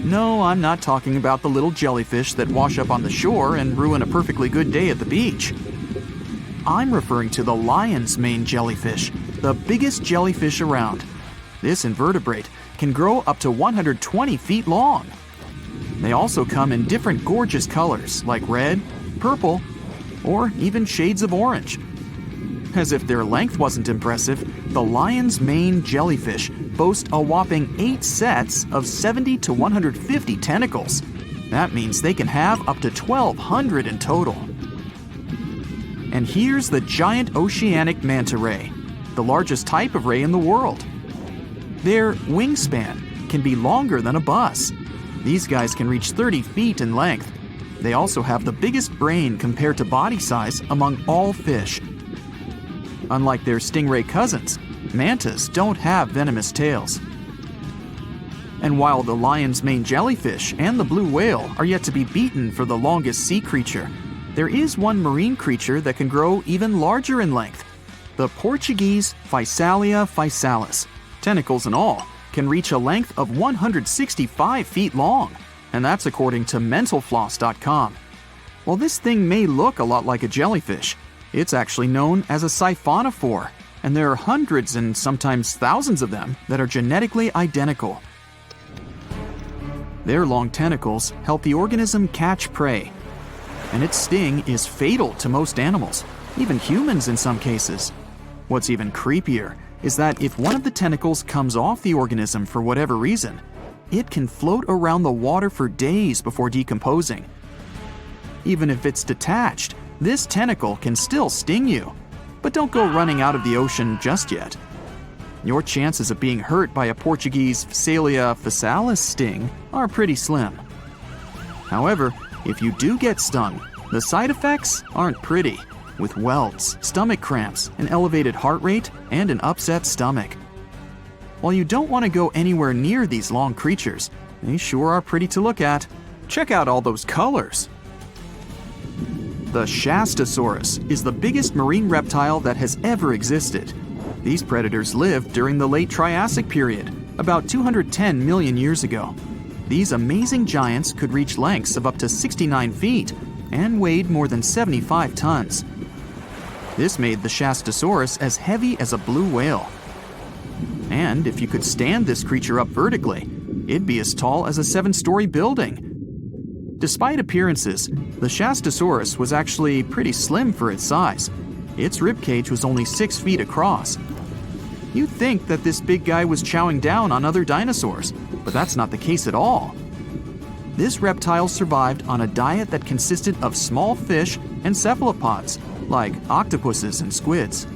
No, I'm not talking about the little jellyfish that wash up on the shore and ruin a perfectly good day at the beach. I'm referring to the lion's mane jellyfish, the biggest jellyfish around. This invertebrate can grow up to 120 feet long. They also come in different gorgeous colors like red, purple, or even shades of orange. As if their length wasn't impressive, the lion's mane jellyfish boast a whopping 8 sets of 70 to 150 tentacles. That means they can have up to 1,200 in total. And here's the giant oceanic manta ray. the largest type of ray in the world. Their wingspan can be longer than a bus. These guys can reach 30 feet in length. They also have the biggest brain compared to body size among all fish. Unlike their stingray cousins, mantas don't have venomous tails. And while the lion's mane jellyfish and the blue whale are yet to be beaten for the longest sea creature, there is one marine creature that can grow even larger in length. The Portuguese Physalia physalis, tentacles and all, can reach a length of 165 feet long, and that's according to mentalfloss.com. While this thing may look a lot like a jellyfish, it's actually known as a siphonophore, and there are hundreds and sometimes thousands of them that are genetically identical. Their long tentacles help the organism catch prey, and its sting is fatal to most animals, even humans in some cases. What's even creepier is that if one of the tentacles comes off the organism for whatever reason, it can float around the water for days before decomposing. Even if it's detached, this tentacle can still sting you. But don't go running out of the ocean just yet. Your chances of being hurt by a Portuguese Physalia physalis sting are pretty slim. However, if you do get stung, the side effects aren't pretty, with welts, stomach cramps, an elevated heart rate, and an upset stomach. While you don't want to go anywhere near these long creatures, they sure are pretty to look at. Check out all those colors. The Shastasaurus is the biggest marine reptile that has ever existed. These predators lived during the late Triassic period, about 210 million years ago. These amazing giants could reach lengths of up to 69 feet and weighed more than 75 tons. This made the Shastasaurus as heavy as a blue whale. And if you could stand this creature up vertically, it'd be as tall as a 7-story building. Despite appearances, the Shastasaurus was actually pretty slim for its size. Its ribcage was only 6 feet across. You'd think that this big guy was chowing down on other dinosaurs, but that's not the case at all. This reptile survived on a diet that consisted of small fish and cephalopods, like octopuses and squids.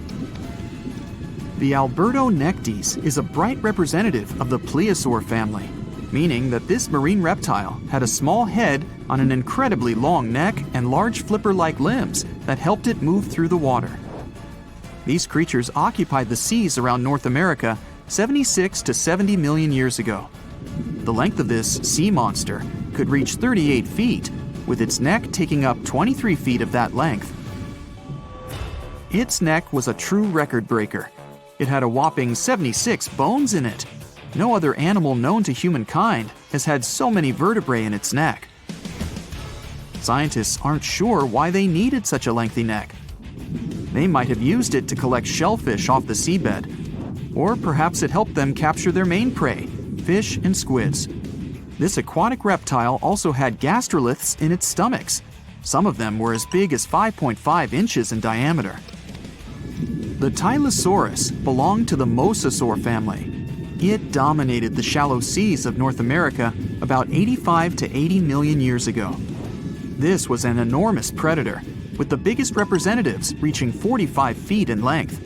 The Albertonectes is a bright representative of the plesiosaur family, meaning that this marine reptile had a small head on an incredibly long neck and large flipper-like limbs that helped it move through the water. These creatures occupied the seas around North America 76 to 70 million years ago. The length of this sea monster could reach 38 feet, with its neck taking up 23 feet of that length. Its neck was a true record breaker. It had a whopping 76 bones in it. No other animal known to humankind has had so many vertebrae in its neck. Scientists aren't sure why they needed such a lengthy neck. They might have used it to collect shellfish off the seabed, or perhaps it helped them capture their main prey, fish and squids. This aquatic reptile also had gastroliths in its stomachs. Some of them were as big as 5.5 inches in diameter. The Tylosaurus belonged to the mosasaur family. It dominated the shallow seas of North America about 85 to 80 million years ago. This was an enormous predator, with the biggest representatives reaching 45 feet in length.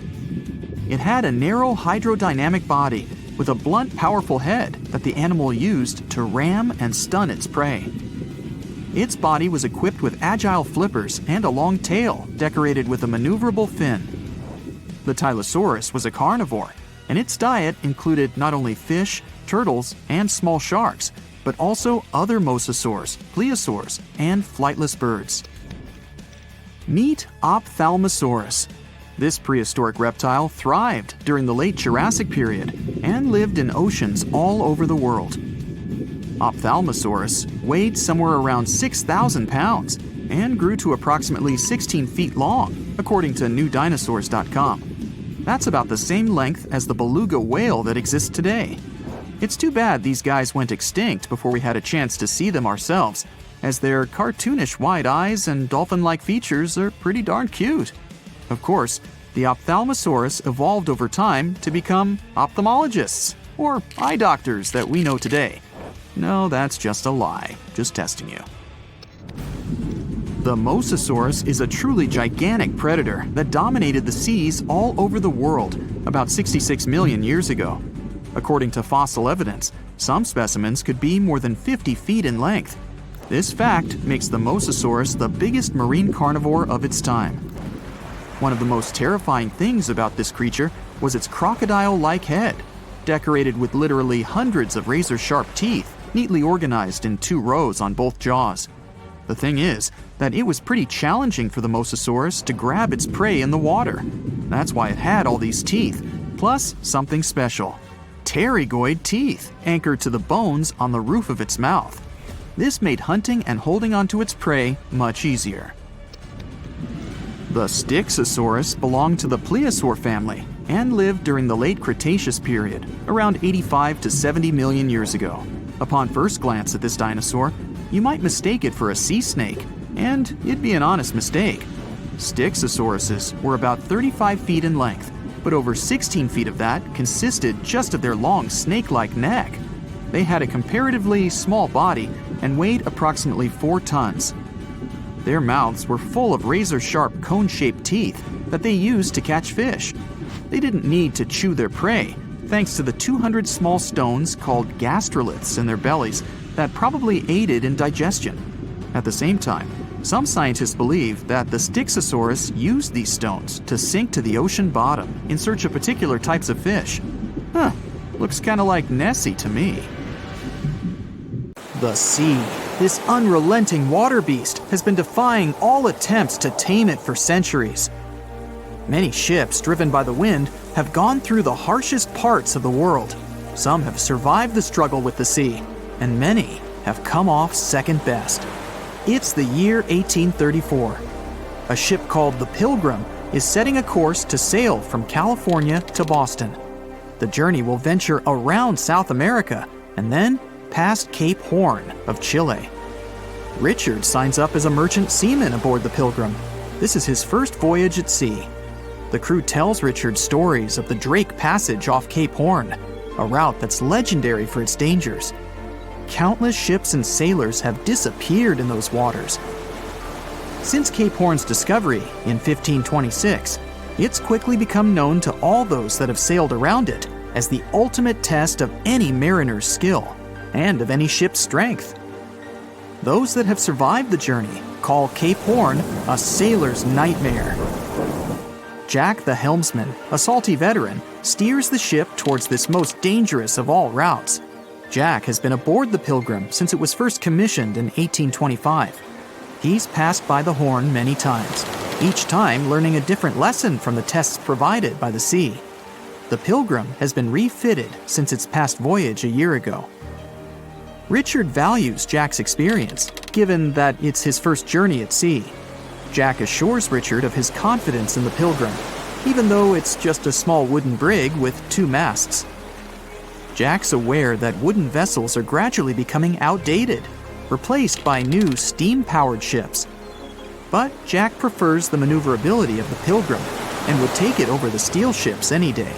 It had a narrow hydrodynamic body with a blunt, powerful head that the animal used to ram and stun its prey. Its body was equipped with agile flippers and a long tail decorated with a maneuverable fin. The Tylosaurus was a carnivore, and its diet included not only fish, turtles, and small sharks, but also other mosasaurs, plesiosaurs, and flightless birds. Meet Ophthalmosaurus. This prehistoric reptile thrived during the late Jurassic period and lived in oceans all over the world. Ophthalmosaurus weighed somewhere around 6,000 pounds and grew to approximately 16 feet long, according to newdinosaurs.com. That's about the same length as the beluga whale that exists today. It's too bad these guys went extinct before we had a chance to see them ourselves, as their cartoonish wide eyes and dolphin-like features are pretty darn cute. Of course, the Ophthalmosaurus evolved over time to become ophthalmologists, or eye doctors that we know today. No, that's just a lie. Just testing you. The Mosasaurus is a truly gigantic predator that dominated the seas all over the world, about 66 million years ago. According to fossil evidence, some specimens could be more than 50 feet in length. This fact makes the Mosasaurus the biggest marine carnivore of its time. One of the most terrifying things about this creature was its crocodile-like head, decorated with literally hundreds of razor-sharp teeth, neatly organized in 2 rows on both jaws. The thing is that it was pretty challenging for the Mosasaurus to grab its prey in the water. That's why it had all these teeth, plus something special: pterygoid teeth anchored to the bones on the roof of its mouth. This made hunting and holding onto its prey much easier. The Styxosaurus belonged to the plesiosaur family and lived during the late Cretaceous period, around 85 to 70 million years ago. Upon first glance at this dinosaur, you might mistake it for a sea snake, and it'd be an honest mistake. Styxosauruses were about 35 feet in length, but over 16 feet of that consisted just of their long snake-like neck. They had a comparatively small body and weighed approximately 4 tons. Their mouths were full of razor-sharp cone-shaped teeth that they used to catch fish. They didn't need to chew their prey, thanks to the 200 small stones called gastroliths in their bellies that probably aided in digestion. At the same time, some scientists believe that the Styxosaurus used these stones to sink to the ocean bottom in search of particular types of fish. Looks kinda like Nessie to me. The sea, this unrelenting water beast, has been defying all attempts to tame it for centuries. Many ships driven by the wind have gone through the harshest parts of the world. Some have survived the struggle with the sea, and many have come off second best. It's the year 1834. A ship called the Pilgrim is setting a course to sail from California to Boston. The journey will venture around South America and then past Cape Horn of Chile. Richard signs up as a merchant seaman aboard the Pilgrim. This is his first voyage at sea. The crew tells Richard stories of the Drake Passage off Cape Horn, a route that's legendary for its dangers. Countless ships and sailors have disappeared in those waters. Since Cape Horn's discovery in 1526, it's quickly become known to all those that have sailed around it as the ultimate test of any mariner's skill and of any ship's strength. Those that have survived the journey call Cape Horn a sailor's nightmare. Jack the helmsman, a salty veteran, steers the ship towards this most dangerous of all routes. Jack has been aboard the Pilgrim since it was first commissioned in 1825. He's passed by the Horn many times, each time learning a different lesson from the tests provided by the sea. The Pilgrim has been refitted since its past voyage a year ago. Richard values Jack's experience, given that it's his first journey at sea. Jack assures Richard of his confidence in the Pilgrim, even though it's just a small wooden brig with 2 masts. Jack's aware that wooden vessels are gradually becoming outdated, replaced by new steam-powered ships. But Jack prefers the maneuverability of the Pilgrim and would take it over the steel ships any day.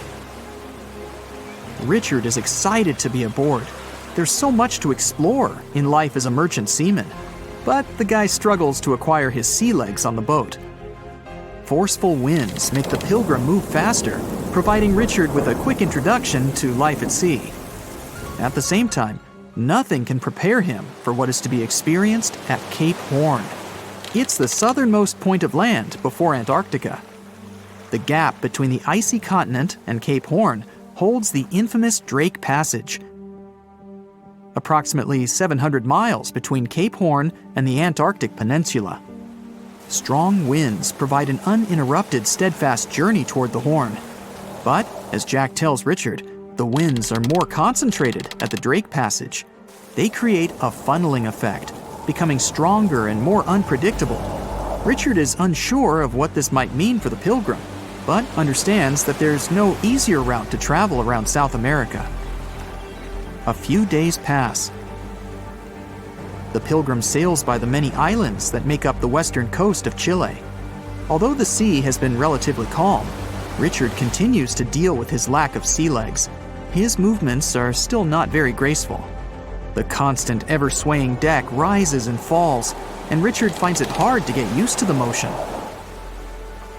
Richard is excited to be aboard. There's so much to explore in life as a merchant seaman, but the guy struggles to acquire his sea legs on the boat. Forceful winds make the Pilgrim move faster, providing Richard with a quick introduction to life at sea. At the same time, nothing can prepare him for what is to be experienced at Cape Horn. It's the southernmost point of land before Antarctica. The gap between the icy continent and Cape Horn holds the infamous Drake Passage. Approximately 700 miles between Cape Horn and the Antarctic Peninsula. Strong winds provide an uninterrupted, steadfast journey toward the Horn. But, as Jack tells Richard, the winds are more concentrated at the Drake Passage. They create a funneling effect, becoming stronger and more unpredictable. Richard is unsure of what this might mean for the Pilgrim, but understands that there's no easier route to travel around South America. A few days pass. The Pilgrim sails by the many islands that make up the western coast of Chile. Although the sea has been relatively calm, Richard continues to deal with his lack of sea legs. His movements are still not very graceful. The constant, ever-swaying deck rises and falls, and Richard finds it hard to get used to the motion.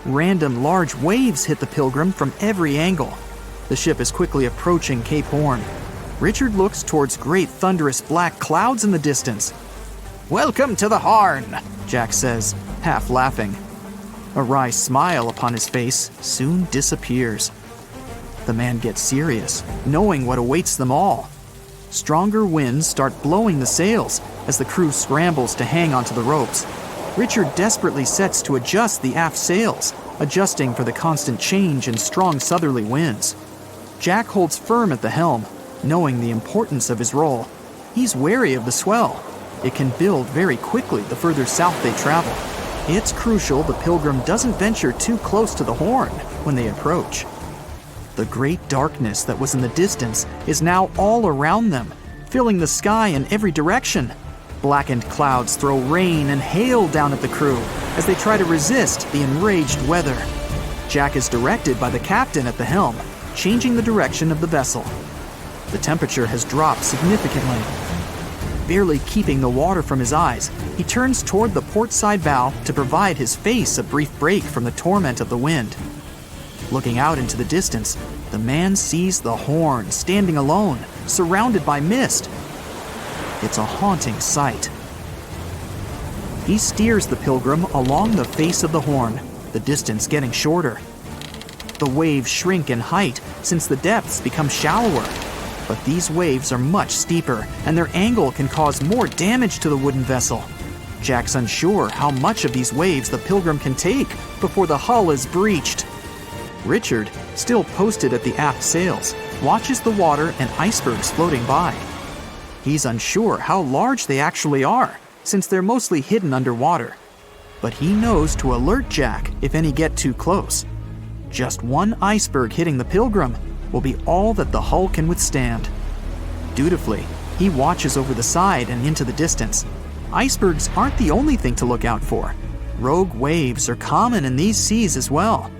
Random large waves hit the Pilgrim from every angle. The ship is quickly approaching Cape Horn. Richard looks towards great thunderous black clouds in the distance. "Welcome to the Horn," Jack says, half laughing. A wry smile upon his face soon disappears. The man gets serious, knowing what awaits them all. Stronger winds start blowing the sails as the crew scrambles to hang onto the ropes. Richard desperately sets to adjust the aft sails, adjusting for the constant change in strong southerly winds. Jack holds firm at the helm, knowing the importance of his role. He's wary of the swell. It can build very quickly the further south they travel. It's crucial the Pilgrim doesn't venture too close to the Horn when they approach. The great darkness that was in the distance is now all around them, filling the sky in every direction. Blackened clouds throw rain and hail down at the crew as they try to resist the enraged weather. Jack is directed by the captain at the helm, changing the direction of the vessel. The temperature has dropped significantly. Barely keeping the water from his eyes, he turns toward the port side bow to provide his face a brief break from the torment of the wind. Looking out into the distance, the man sees the Horn standing alone, surrounded by mist. It's a haunting sight. He steers the Pilgrim along the face of the Horn, the distance getting shorter. The waves shrink in height since the depths become shallower. But these waves are much steeper, and their angle can cause more damage to the wooden vessel. Jack's unsure how much of these waves the Pilgrim can take before the hull is breached. Richard, still posted at the aft sails, watches the water and icebergs floating by. He's unsure how large they actually are, since they're mostly hidden underwater. But he knows to alert Jack if any get too close. Just one iceberg hitting the Pilgrim will be all that the hull can withstand. Dutifully, he watches over the side and into the distance. Icebergs aren't the only thing to look out for. Rogue waves are common in these seas as well.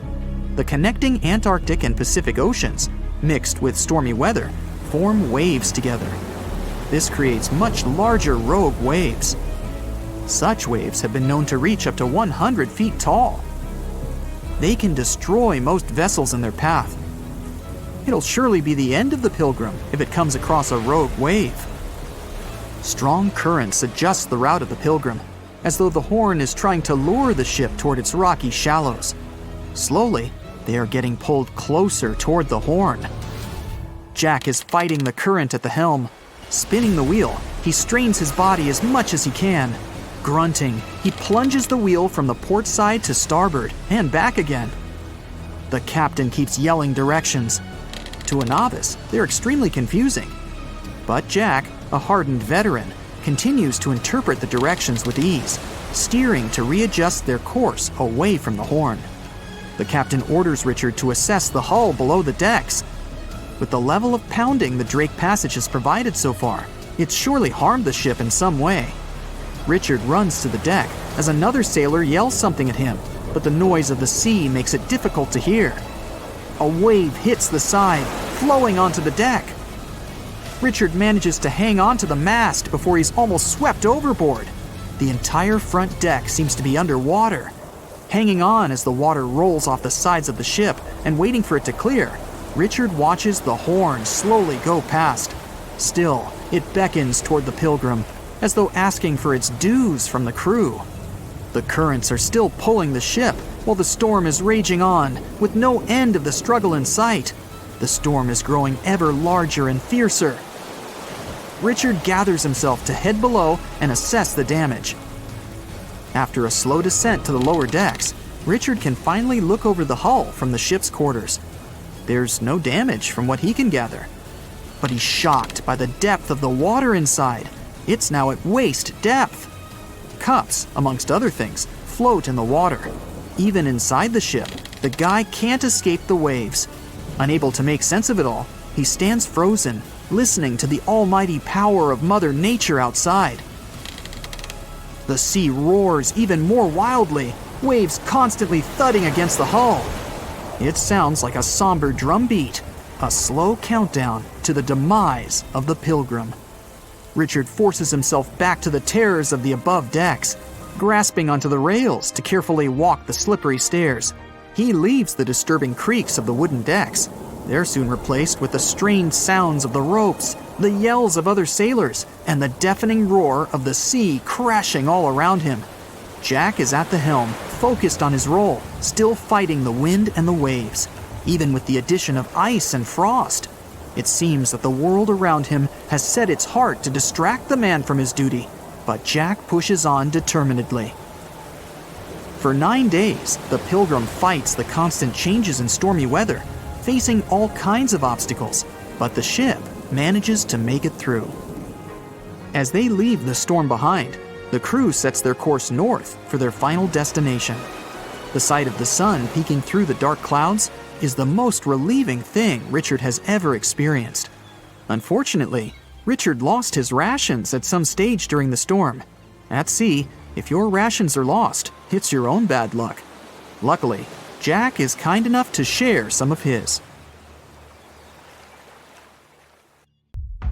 The connecting Antarctic and Pacific Oceans, mixed with stormy weather, form waves together. This creates much larger rogue waves. Such waves have been known to reach up to 100 feet tall. They can destroy most vessels in their path. It'll surely be the end of the Pilgrim if it comes across a rogue wave. Strong currents adjust the route of the Pilgrim, as though the Horn is trying to lure the ship toward its rocky shallows. Slowly, they are getting pulled closer toward the Horn. Jack is fighting the current at the helm. Spinning the wheel, he strains his body as much as he can. Grunting, he plunges the wheel from the port side to starboard and back again. The captain keeps yelling directions. To a novice, they're extremely confusing. But Jack, a hardened veteran, continues to interpret the directions with ease, steering to readjust their course away from the Horn. The captain orders Richard to assess the hull below the decks. With the level of pounding the Drake Passage has provided so far, it's surely harmed the ship in some way. Richard runs to the deck as another sailor yells something at him, but the noise of the sea makes it difficult to hear. A wave hits the side, flowing onto the deck. Richard manages to hang on to the mast before he's almost swept overboard. The entire front deck seems to be underwater. Hanging on as the water rolls off the sides of the ship and waiting for it to clear, Richard watches the Horn slowly go past. Still, it beckons toward the Pilgrim, as though asking for its dues from the crew. The currents are still pulling the ship, while the storm is raging on, with no end of the struggle in sight. The storm is growing ever larger and fiercer. Richard gathers himself to head below and assess the damage. After a slow descent to the lower decks, Richard can finally look over the hull from the ship's quarters. There's no damage from what he can gather. But he's shocked by the depth of the water inside. It's now at waist depth. Cups, amongst other things, float in the water. Even inside the ship, the guy can't escape the waves. Unable to make sense of it all, he stands frozen, listening to the almighty power of Mother Nature outside. The sea roars even more wildly, waves constantly thudding against the hull. It sounds like a somber drumbeat, a slow countdown to the demise of the Pilgrim. Richard forces himself back to the terrors of the above decks, grasping onto the rails to carefully walk the slippery stairs. He leaves the disturbing creaks of the wooden decks. They're soon replaced with the strained sounds of the ropes, the yells of other sailors, and the deafening roar of the sea crashing all around him. Jack is at the helm, focused on his role, still fighting the wind and the waves, even with the addition of ice and frost. It seems that the world around him has set its heart to distract the man from his duty, but Jack pushes on determinedly. For 9 days, the Pilgrim fights the constant changes in stormy weather, facing all kinds of obstacles, but the ship manages to make it through. As they leave the storm behind, the crew sets their course north for their final destination. The sight of the sun peeking through the dark clouds is the most relieving thing Richard has ever experienced. Unfortunately, Richard lost his rations at some stage during the storm. At sea, if your rations are lost, it's your own bad luck. Luckily, Jack is kind enough to share some of his.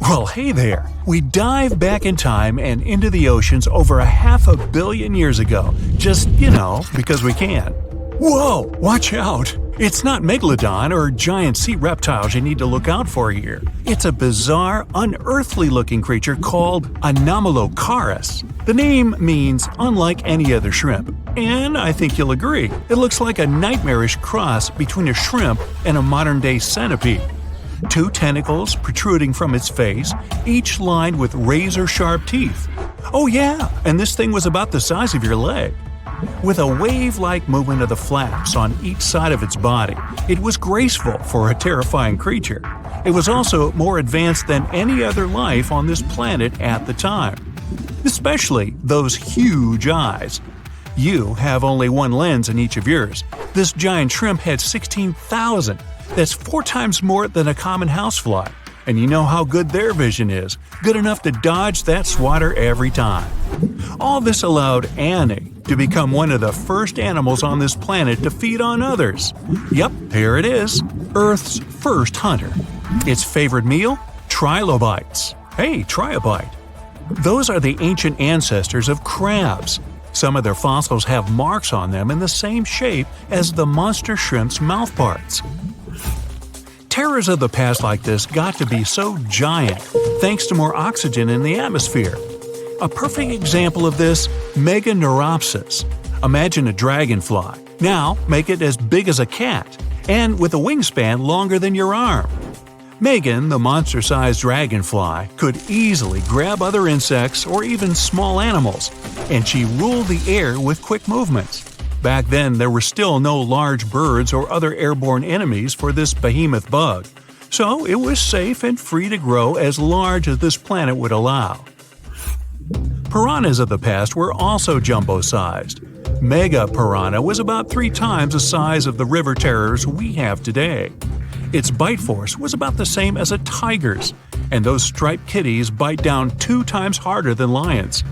Well, hey there. We dive back in time and into the oceans over 500 million years ago, just, because we can. Whoa, watch out! It's not megalodon or giant sea reptiles you need to look out for here. It's a bizarre, unearthly-looking creature called Anomalocaris. The name means unlike any other shrimp, and I think you'll agree, it looks like a nightmarish cross between a shrimp and a modern-day centipede. 2 tentacles protruding from its face, each lined with razor-sharp teeth. Oh yeah, and this thing was about the size of your leg. With a wave-like movement of the flaps on each side of its body, it was graceful for a terrifying creature. It was also more advanced than any other life on this planet at the time. Especially those huge eyes. You have only one lens in each of yours. This giant shrimp had 16,000. That's 4 times more than a common housefly. And you know how good their vision is. Good enough to dodge that swatter every time. All this allowed Annie to become one of the first animals on this planet to feed on others. Yep, here it is. Earth's first hunter. Its favorite meal? Trilobites. Hey, try a bite. Those are the ancient ancestors of crabs. Some of their fossils have marks on them in the same shape as the monster shrimp's mouthparts. Terrors of the past like this got to be so giant thanks to more oxygen in the atmosphere. A perfect example of this, Meganeuropsis. Imagine a dragonfly. Now make it as big as a cat, and with a wingspan longer than your arm. Megan, the monster-sized dragonfly, could easily grab other insects or even small animals, and she ruled the air with quick movements. Back then, there were still no large birds or other airborne enemies for this behemoth bug, so it was safe and free to grow as large as this planet would allow. Piranhas of the past were also jumbo-sized. Mega piranha was about 3 times the size of the river terrors we have today. Its bite force was about the same as a tiger's, and those striped kitties bite down 2 times harder than lions.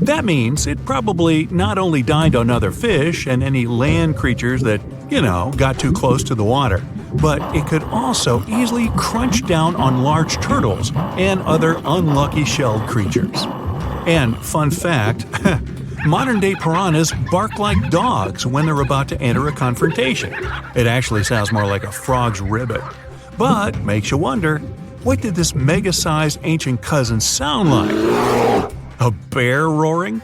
That means it probably not only dined on other fish and any land creatures that, got too close to the water, but it could also easily crunch down on large turtles and other unlucky shelled creatures. And fun fact, modern-day piranhas bark like dogs when they're about to enter a confrontation. It actually sounds more like a frog's ribbit. But makes you wonder, what did this mega-sized ancient cousin sound like? A bear roaring?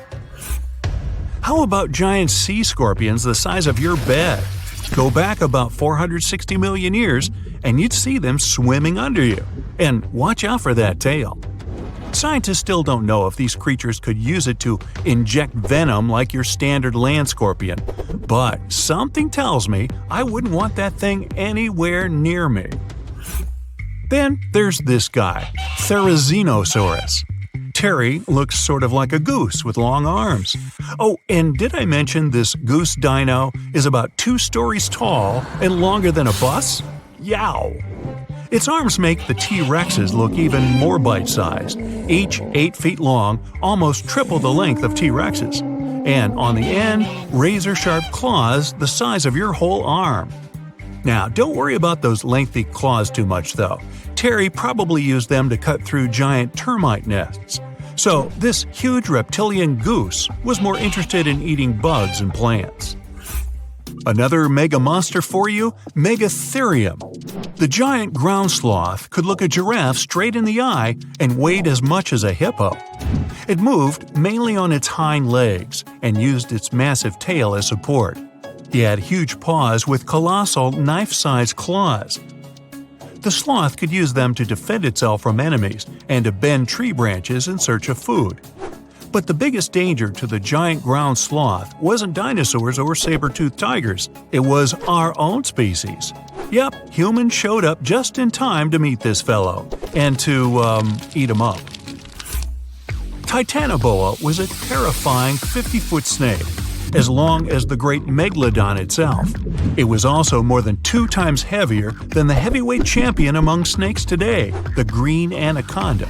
How about giant sea scorpions the size of your bed? Go back about 460 million years and you'd see them swimming under you. And watch out for that tail. Scientists still don't know if these creatures could use it to inject venom like your standard land scorpion. But something tells me I wouldn't want that thing anywhere near me. Then there's this guy, Therizinosaurus. Terry looks sort of like a goose with long arms. Oh, and did I mention this goose dino is about 2 stories tall and longer than a bus? Yow! Its arms make the T-Rexes look even more bite-sized, each 8 feet long, almost triple the length of T-Rexes. And on the end, razor-sharp claws the size of your whole arm. Now, don't worry about those lengthy claws too much, though. Terry probably used them to cut through giant termite nests. So, this huge reptilian goose was more interested in eating bugs and plants. Another mega monster for you, Megatherium. The giant ground sloth could look a giraffe straight in the eye and weighed as much as a hippo. It moved mainly on its hind legs and used its massive tail as support. He had huge paws with colossal knife-sized claws. The sloth could use them to defend itself from enemies and to bend tree branches in search of food. But the biggest danger to the giant ground sloth wasn't dinosaurs or saber-toothed tigers. It was our own species. Yep, humans showed up just in time to meet this fellow and to, eat him up. Titanoboa was a terrifying 50-foot snake, as long as the great megalodon itself. It was also more than 2 times heavier than the heavyweight champion among snakes today, the green anaconda.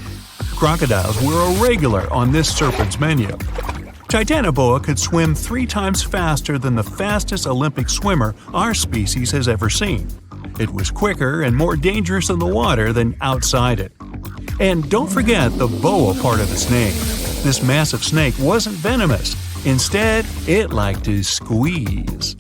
Crocodiles were a regular on this serpent's menu. Titanoboa could swim 3 times faster than the fastest Olympic swimmer our species has ever seen. It was quicker and more dangerous in the water than outside it. And don't forget the boa part of the snake. This massive snake wasn't venomous. Instead, it liked to squeeze.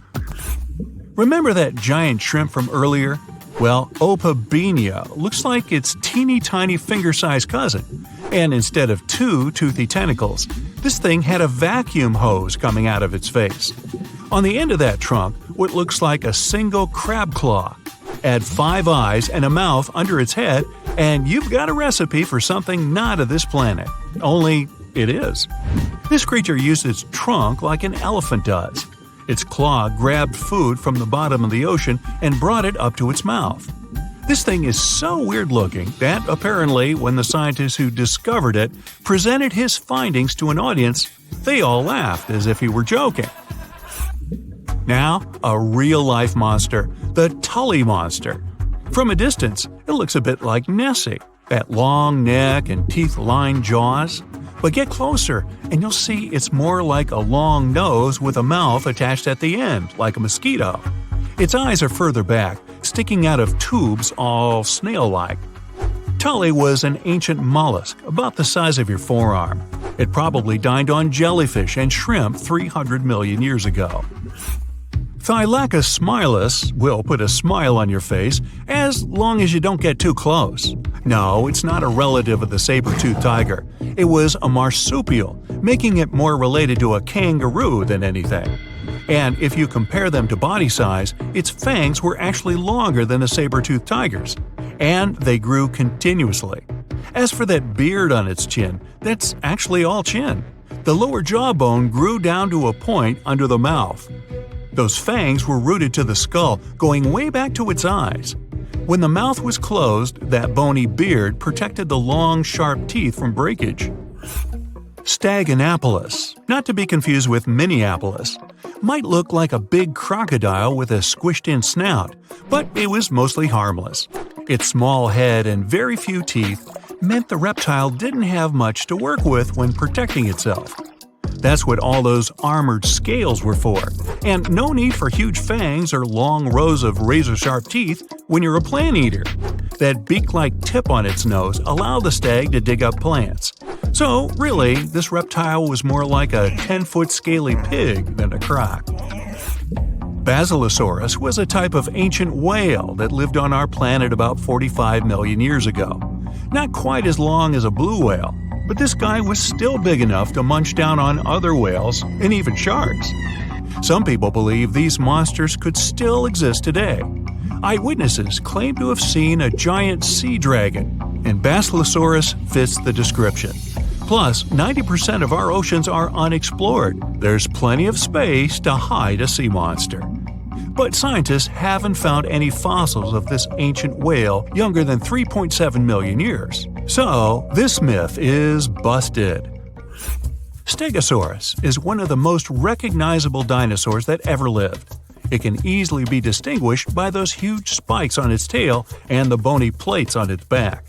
Remember that giant shrimp from earlier? Well, Opabenia looks like its teeny-tiny finger-sized cousin. And instead of 2 toothy tentacles, this thing had a vacuum hose coming out of its face. On the end of that trunk, what looks like a single crab claw. Add 5 eyes and a mouth under its head, and you've got a recipe for something not of this planet. Only it is. This creature used its trunk like an elephant does. Its claw grabbed food from the bottom of the ocean and brought it up to its mouth. This thing is so weird-looking that, apparently, when the scientist who discovered it presented his findings to an audience, they all laughed as if he were joking. Now, a real-life monster, the Tully monster. From a distance, it looks a bit like Nessie, that long neck and teeth-lined jaws. But get closer, and you'll see it's more like a long nose with a mouth attached at the end, like a mosquito. Its eyes are further back, sticking out of tubes all snail-like. Tully was an ancient mollusk, about the size of your forearm. It probably dined on jellyfish and shrimp 300 million years ago. Thylacus smilus will put a smile on your face as long as you don't get too close. No, it's not a relative of the saber-toothed tiger. It was a marsupial, making it more related to a kangaroo than anything. And if you compare them to body size, its fangs were actually longer than a saber-toothed tiger's. And they grew continuously. As for that beard on its chin, that's actually all chin. The lower jawbone grew down to a point under the mouth. Those fangs were rooted to the skull, going way back to its eyes. When the mouth was closed, that bony beard protected the long, sharp teeth from breakage. Staganapolis, not to be confused with Minneapolis, might look like a big crocodile with a squished-in snout, but it was mostly harmless. Its small head and very few teeth meant the reptile didn't have much to work with when protecting itself. That's what all those armored scales were for, and no need for huge fangs or long rows of razor-sharp teeth when you're a plant eater. That beak-like tip on its nose allowed the stag to dig up plants. So, really, this reptile was more like a 10-foot scaly pig than a croc. Basilosaurus was a type of ancient whale that lived on our planet about 45 million years ago. Not quite as long as a blue whale, but this guy was still big enough to munch down on other whales and even sharks. Some people believe these monsters could still exist today. Eyewitnesses claim to have seen a giant sea dragon, and Basilosaurus fits the description. Plus, 90% of our oceans are unexplored. There's plenty of space to hide a sea monster. But scientists haven't found any fossils of this ancient whale younger than 3.7 million years. So, this myth is busted. Stegosaurus is one of the most recognizable dinosaurs that ever lived. It can easily be distinguished by those huge spikes on its tail and the bony plates on its back.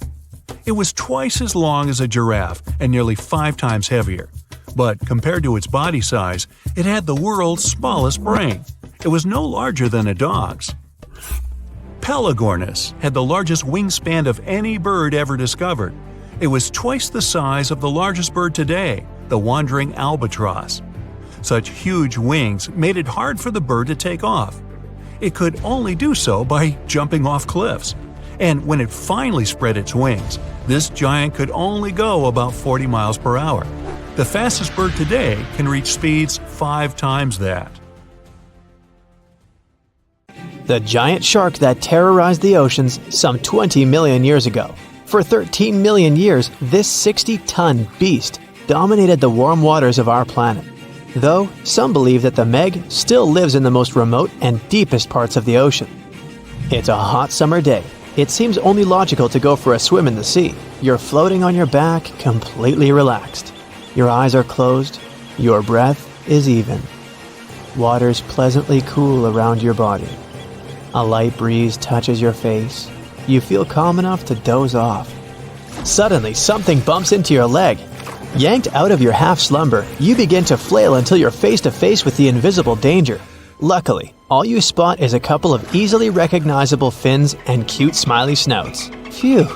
It was twice as long as a giraffe and nearly 5 times heavier. But compared to its body size, it had the world's smallest brain. It was no larger than a dog's. Pelagornis had the largest wingspan of any bird ever discovered. It was twice the size of the largest bird today, the wandering albatross. Such huge wings made it hard for the bird to take off. It could only do so by jumping off cliffs. And when it finally spread its wings, this giant could only go about 40 miles per hour. The fastest bird today can reach speeds 5 times that. The giant shark that terrorized the oceans some 20 million years ago. For 13 million years, this 60-ton beast dominated the warm waters of our planet. Though, some believe that the Meg still lives in the most remote and deepest parts of the ocean. It's a hot summer day. It seems only logical to go for a swim in the sea. You're floating on your back, completely relaxed. Your eyes are closed. Your breath is even. Water's pleasantly cool around your body. A light breeze touches your face. You feel calm enough to doze off. Suddenly, something bumps into your leg. Yanked out of your half-slumber, you begin to flail until you're face-to-face with the invisible danger. Luckily, all you spot is a couple of easily recognizable fins and cute smiley snouts. Phew,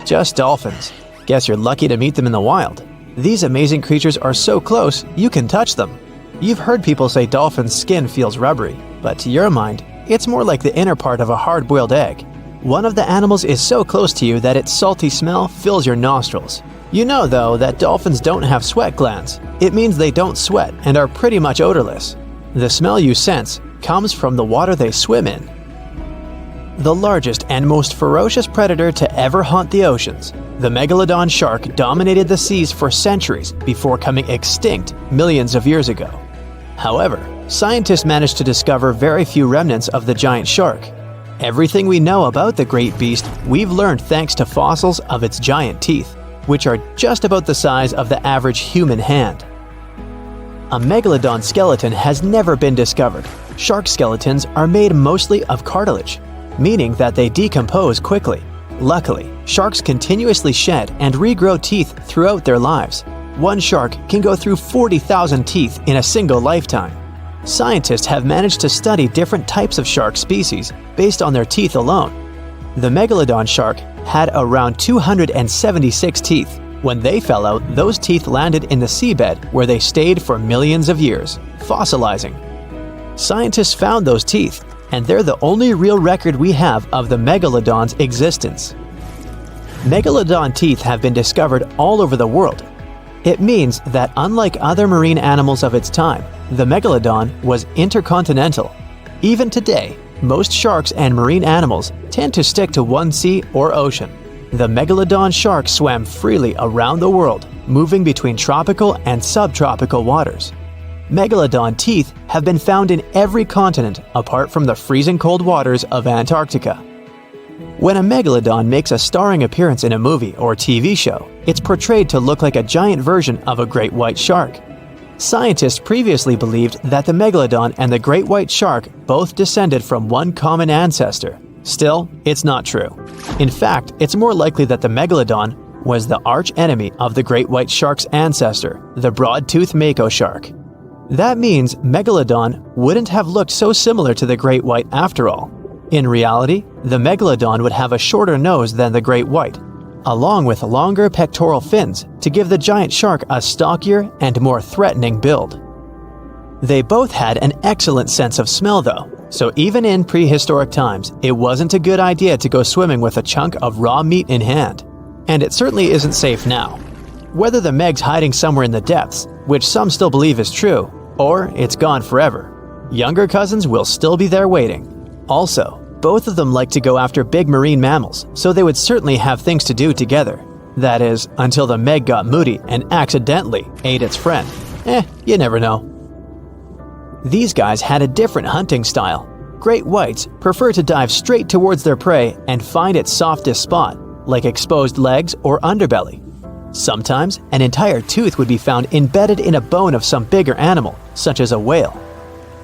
just dolphins. Guess you're lucky to meet them in the wild. These amazing creatures are so close, you can touch them. You've heard people say dolphins' skin feels rubbery, but to your mind, it's more like the inner part of a hard-boiled egg. One of the animals is so close to you that its salty smell fills your nostrils. You know, though, that dolphins don't have sweat glands. It means they don't sweat and are pretty much odorless. The smell you sense comes from the water they swim in. The largest and most ferocious predator to ever haunt the oceans, the megalodon shark dominated the seas for centuries before coming extinct millions of years ago. However, scientists managed to discover very few remnants of the giant shark. Everything we know about the great beast we've learned thanks to fossils of its giant teeth, which are just about the size of the average human hand. A megalodon skeleton has never been discovered. Shark skeletons are made mostly of cartilage, meaning that they decompose quickly. Luckily, sharks continuously shed and regrow teeth throughout their lives. One shark can go through 40,000 teeth in a single lifetime. Scientists have managed to study different types of shark species based on their teeth alone. The megalodon shark had around 276 teeth. When they fell out, those teeth landed in the seabed where they stayed for millions of years, fossilizing. Scientists found those teeth, and they're the only real record we have of the megalodon's existence. Megalodon teeth have been discovered all over the world. It means that unlike other marine animals of its time, the megalodon was intercontinental. Even today, most sharks and marine animals tend to stick to one sea or ocean. The megalodon shark swam freely around the world, moving between tropical and subtropical waters. Megalodon teeth have been found in every continent apart from the freezing cold waters of Antarctica. When a megalodon makes a starring appearance in a movie or TV show, it's portrayed to look like a giant version of a great white shark. Scientists previously believed that the megalodon and the great white shark both descended from one common ancestor. Still, it's not true. In fact, it's more likely that the megalodon was the arch-enemy of the great white shark's ancestor, the broad-toothed mako shark. That means Megalodon wouldn't have looked so similar to the great white after all. In reality, the Megalodon would have a shorter nose than the great white, along with longer pectoral fins to give the giant shark a stockier and more threatening build. They both had an excellent sense of smell though, so even in prehistoric times, it wasn't a good idea to go swimming with a chunk of raw meat in hand. And it certainly isn't safe now. Whether the Meg's hiding somewhere in the depths, which some still believe is true, or it's gone forever, younger cousins will still be there waiting. Also, both of them like to go after big marine mammals, so they would certainly have things to do together. That is, until the Meg got moody and accidentally ate its friend. You never know. These guys had a different hunting style. Great whites prefer to dive straight towards their prey and find its softest spot, like exposed legs or underbelly. Sometimes, an entire tooth would be found embedded in a bone of some bigger animal, such as a whale.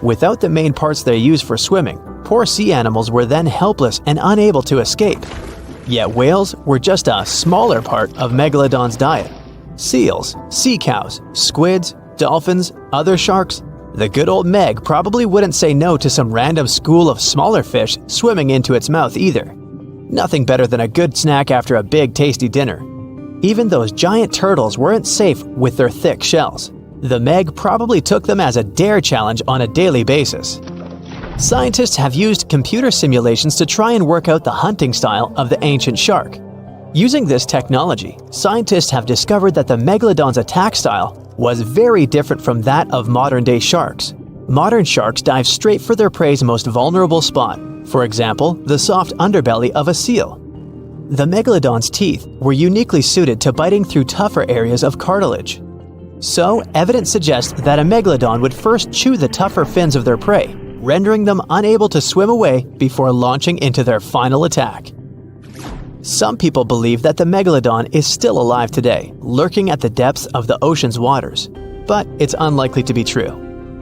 Without the main parts they use for swimming, poor sea animals were then helpless and unable to escape. Yet whales were just a smaller part of Megalodon's diet. Seals, sea cows, squids, dolphins, other sharks. The good old Meg probably wouldn't say no to some random school of smaller fish swimming into its mouth either. Nothing better than a good snack after a big tasty dinner. Even those giant turtles weren't safe with their thick shells. The Meg probably took them as a dare challenge on a daily basis. Scientists have used computer simulations to try and work out the hunting style of the ancient shark. Using this technology, scientists have discovered that the megalodon's attack style was very different from that of modern-day sharks. Modern sharks dive straight for their prey's most vulnerable spot, for example, the soft underbelly of a seal. The megalodon's teeth were uniquely suited to biting through tougher areas of cartilage. So, evidence suggests that a megalodon would first chew the tougher fins of their prey, rendering them unable to swim away before launching into their final attack. Some people believe that the megalodon is still alive today, lurking at the depths of the ocean's waters. But it's unlikely to be true.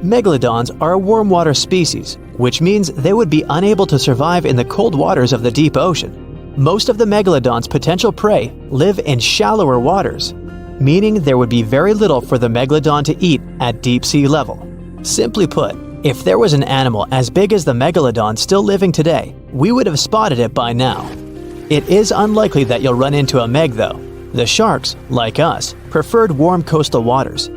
Megalodons are a warm water species, which means they would be unable to survive in the cold waters of the deep ocean. Most of the megalodon's potential prey live in shallower waters, meaning there would be very little for the megalodon to eat at deep sea level. Simply put, if there was an animal as big as the megalodon still living today, we would have spotted it by now. It is unlikely that you'll run into a meg though. The sharks, like us, preferred warm coastal waters.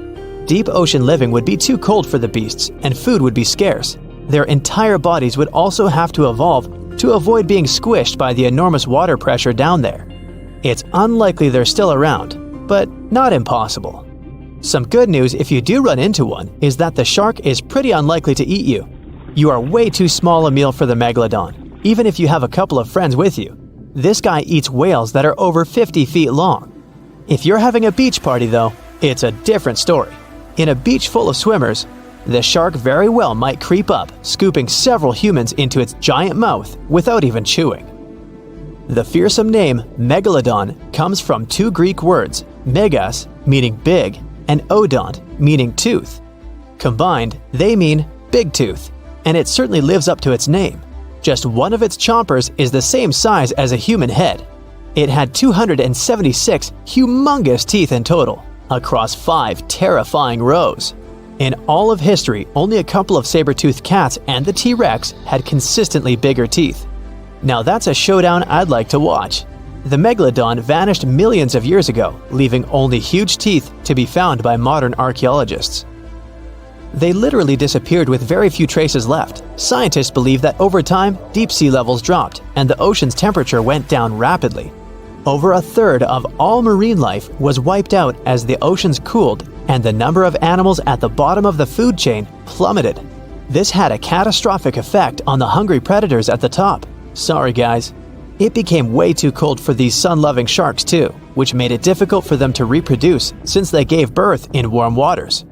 Deep ocean living would be too cold for the beasts, and food would be scarce. Their entire bodies would also have to evolve to avoid being squished by the enormous water pressure down there. It's unlikely they're still around, but not impossible. Some good news if you do run into one is that the shark is pretty unlikely to eat you. You are way too small a meal for the megalodon, even if you have a couple of friends with you. This guy eats whales that are over 50 feet long. If you're having a beach party though, it's a different story. In a beach full of swimmers, the shark very well might creep up, scooping several humans into its giant mouth without even chewing. The fearsome name megalodon comes from two Greek words, megas, meaning big, and odont, meaning tooth. Combined, they mean big tooth, and it certainly lives up to its name. Just one of its chompers is the same size as a human head. It had 276 humongous teeth in total, across 5 terrifying rows. In all of history, only a couple of saber-toothed cats and the T-Rex had consistently bigger teeth. Now that's a showdown I'd like to watch. The megalodon vanished millions of years ago, leaving only huge teeth to be found by modern archaeologists. They literally disappeared with very few traces left. Scientists believe that over time, deep sea levels dropped and the ocean's temperature went down rapidly. Over a third of all marine life was wiped out as the oceans cooled and the number of animals at the bottom of the food chain plummeted. This had a catastrophic effect on the hungry predators at the top. Sorry guys. It became way too cold for these sun-loving sharks too, which made it difficult for them to reproduce since they gave birth in warm waters.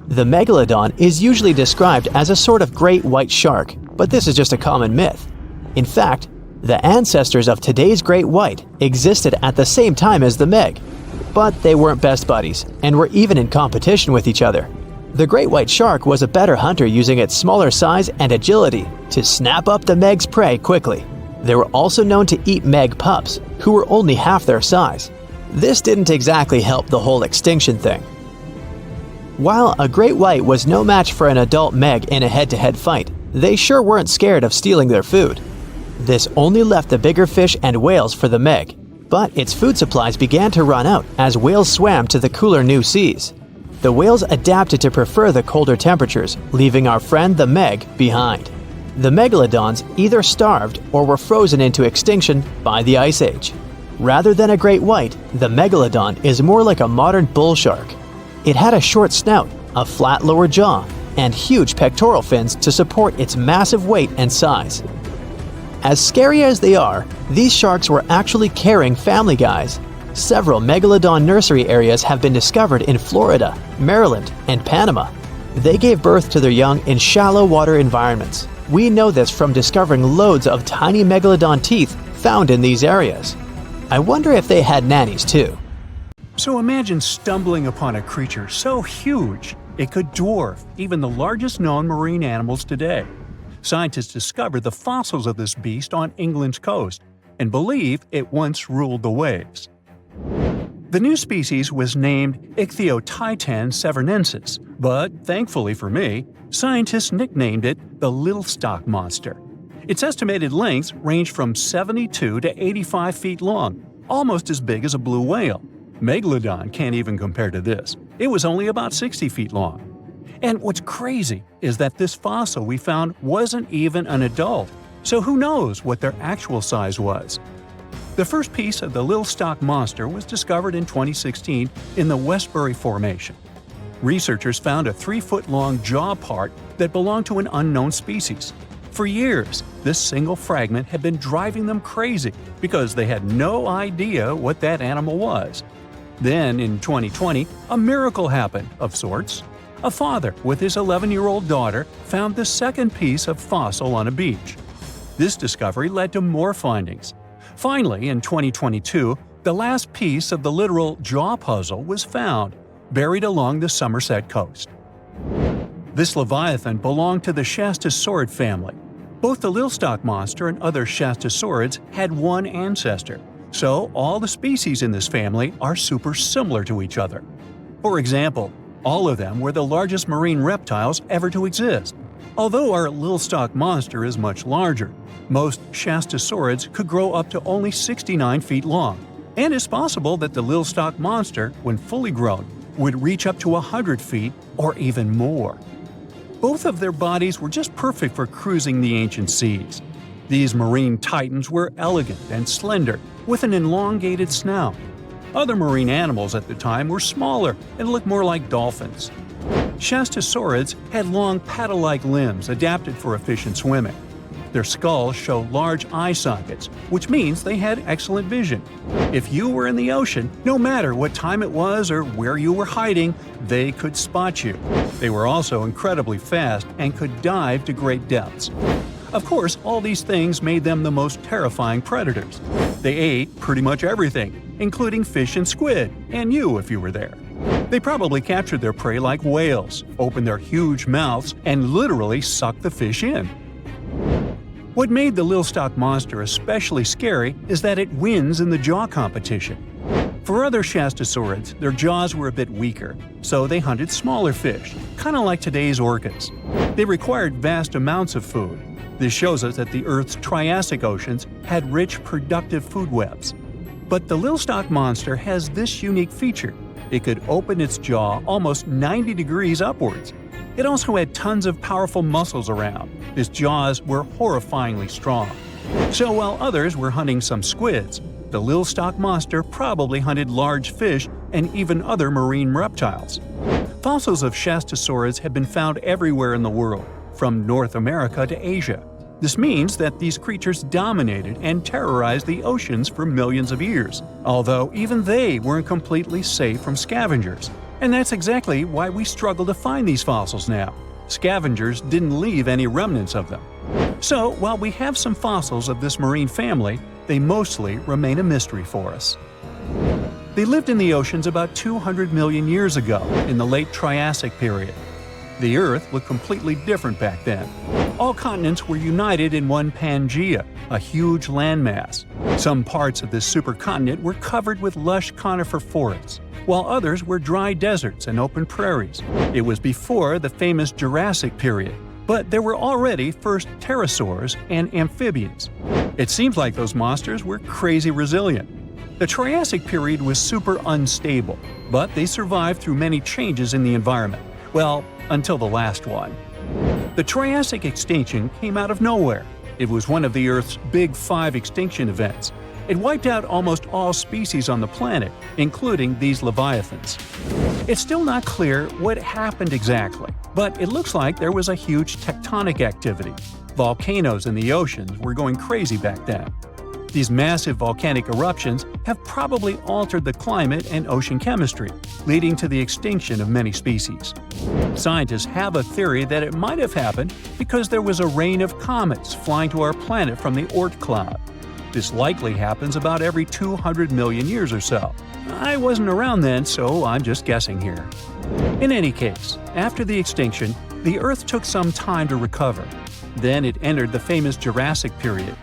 The megalodon is usually described as a sort of great white shark, but this is just a common myth. In fact, the ancestors of today's great white existed at the same time as the meg, but they weren't best buddies and were even in competition with each other. The great white shark was a better hunter using its smaller size and agility to snap up the meg's prey quickly. They were also known to eat meg pups, who were only half their size. This didn't exactly help the whole extinction thing. While a great white was no match for an adult meg in a head-to-head fight, they sure weren't scared of stealing their food. This only left the bigger fish and whales for the meg, but its food supplies began to run out as whales swam to the cooler new seas. The whales adapted to prefer the colder temperatures, leaving our friend the meg behind. The megalodons either starved or were frozen into extinction by the Ice Age. Rather than a great white, the megalodon is more like a modern bull shark. It had a short snout, a flat lower jaw, and huge pectoral fins to support its massive weight and size. As scary as they are, these sharks were actually caring family guys. Several megalodon nursery areas have been discovered in Florida, Maryland, and Panama. They gave birth to their young in shallow water environments. We know this from discovering loads of tiny megalodon teeth found in these areas. I wonder if they had nannies too. So imagine stumbling upon a creature so huge it could dwarf even the largest known marine animals today. Scientists discovered the fossils of this beast on England's coast and believe it once ruled the waves. The new species was named Ichthyotitan severnensis, but thankfully for me, scientists nicknamed it the Little Stock Monster. Its estimated lengths range from 72 to 85 feet long, almost as big as a blue whale. Megalodon can't even compare to this. It was only about 60 feet long. And what's crazy is that this fossil we found wasn't even an adult, so who knows what their actual size was. The first piece of the Little Stock Monster was discovered in 2016 in the Westbury Formation. Researchers found a 3-foot-long jaw part that belonged to an unknown species. For years, this single fragment had been driving them crazy because they had no idea what that animal was. Then, in 2020, a miracle happened, of sorts. A father with his 11-year-old daughter found the second piece of fossil on a beach. This discovery led to more findings. Finally, in 2022, the last piece of the literal jaw puzzle was found, buried along the Somerset coast. This leviathan belonged to the Shastosaurid family. Both the Little Stock Monster and other Shastosaurids had one ancestor, so all the species in this family are super similar to each other. For example, all of them were the largest marine reptiles ever to exist. Although our Little Stock Monster is much larger, most Shastosaurids could grow up to only 69 feet long, and it's possible that the Little Stock Monster, when fully grown, would reach up to 100 feet or even more. Both of their bodies were just perfect for cruising the ancient seas. These marine titans were elegant and slender, with an elongated snout. Other marine animals at the time were smaller and looked more like dolphins. Shastosaurids had long paddle-like limbs adapted for efficient swimming. Their skulls show large eye sockets, which means they had excellent vision. If you were in the ocean, no matter what time it was or where you were hiding, they could spot you. They were also incredibly fast and could dive to great depths. Of course, all these things made them the most terrifying predators. They ate pretty much everything, including fish and squid, and you if you were there. They probably captured their prey like whales, opened their huge mouths, and literally sucked the fish in. What made the Little Stock Monster especially scary is that it wins in the jaw competition. For other Shastosaurids, their jaws were a bit weaker, so they hunted smaller fish, kind of like today's orcas. They required vast amounts of food. This shows us that the Earth's Triassic oceans had rich, productive food webs. But the Little Stock Monster has this unique feature. It could open its jaw almost 90 degrees upwards. It also had tons of powerful muscles around. Its jaws were horrifyingly strong. So while others were hunting some squids, the Little Stock Monster probably hunted large fish and even other marine reptiles. Fossils of Shastosaurids have been found everywhere in the world, from North America to Asia. This means that these creatures dominated and terrorized the oceans for millions of years, although even they weren't completely safe from scavengers. And that's exactly why we struggle to find these fossils now. Scavengers didn't leave any remnants of them. So, while we have some fossils of this marine family, they mostly remain a mystery for us. They lived in the oceans about 200 million years ago, in the late Triassic period. The Earth looked completely different back then. All continents were united in one Pangaea, a huge landmass. Some parts of this supercontinent were covered with lush conifer forests, while others were dry deserts and open prairies. It was before the famous Jurassic period, but there were already first pterosaurs and amphibians. It seems like those monsters were crazy resilient. The Triassic period was super unstable, but they survived through many changes in the environment. Well, until the last one. The Triassic extinction came out of nowhere. It was one of the Earth's Big Five extinction events. It wiped out almost all species on the planet, including these leviathans. It's still not clear what happened exactly, but it looks like there was a huge tectonic activity. Volcanoes in the oceans were going crazy back then. These massive volcanic eruptions have probably altered the climate and ocean chemistry, leading to the extinction of many species. Scientists have a theory that it might have happened because there was a rain of comets flying to our planet from the Oort cloud. This likely happens about every 200 million years or so. I wasn't around then, so I'm just guessing here. In any case, after the extinction, the Earth took some time to recover. Then it entered the famous Jurassic period.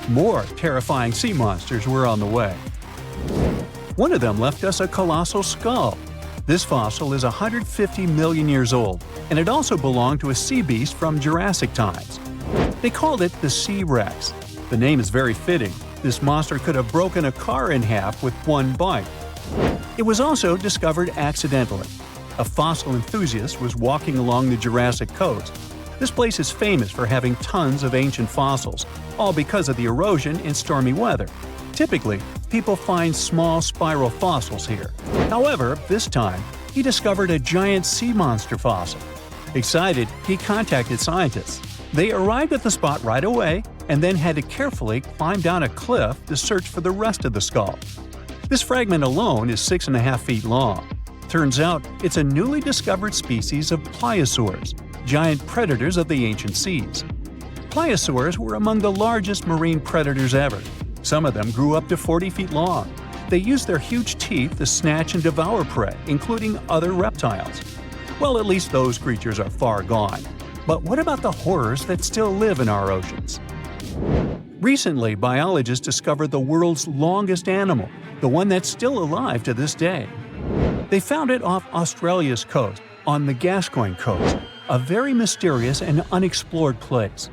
More terrifying sea monsters were on the way. One of them left us a colossal skull. This fossil is 150 million years old, and it also belonged to a sea beast from Jurassic times. They called it the Sea Rex. The name is very fitting. This monster could have broken a car in half with one bite. It was also discovered accidentally. A fossil enthusiast was walking along the Jurassic coast. This place is famous for having tons of ancient fossils, all because of the erosion in stormy weather. Typically, people find small spiral fossils here. However, this time, he discovered a giant sea monster fossil. Excited, he contacted scientists. They arrived at the spot right away and then had to carefully climb down a cliff to search for the rest of the skull. This fragment alone is 6.5 feet long. Turns out it's a newly discovered species of pliosaurs, giant predators of the ancient seas. Pliosaurs were among the largest marine predators ever. Some of them grew up to 40 feet long. They used their huge teeth to snatch and devour prey, including other reptiles. Well, at least those creatures are far gone. But what about the horrors that still live in our oceans? Recently, biologists discovered the world's longest animal, the one that's still alive to this day. They found it off Australia's coast, on the Gascoyne coast, a very mysterious and unexplored place.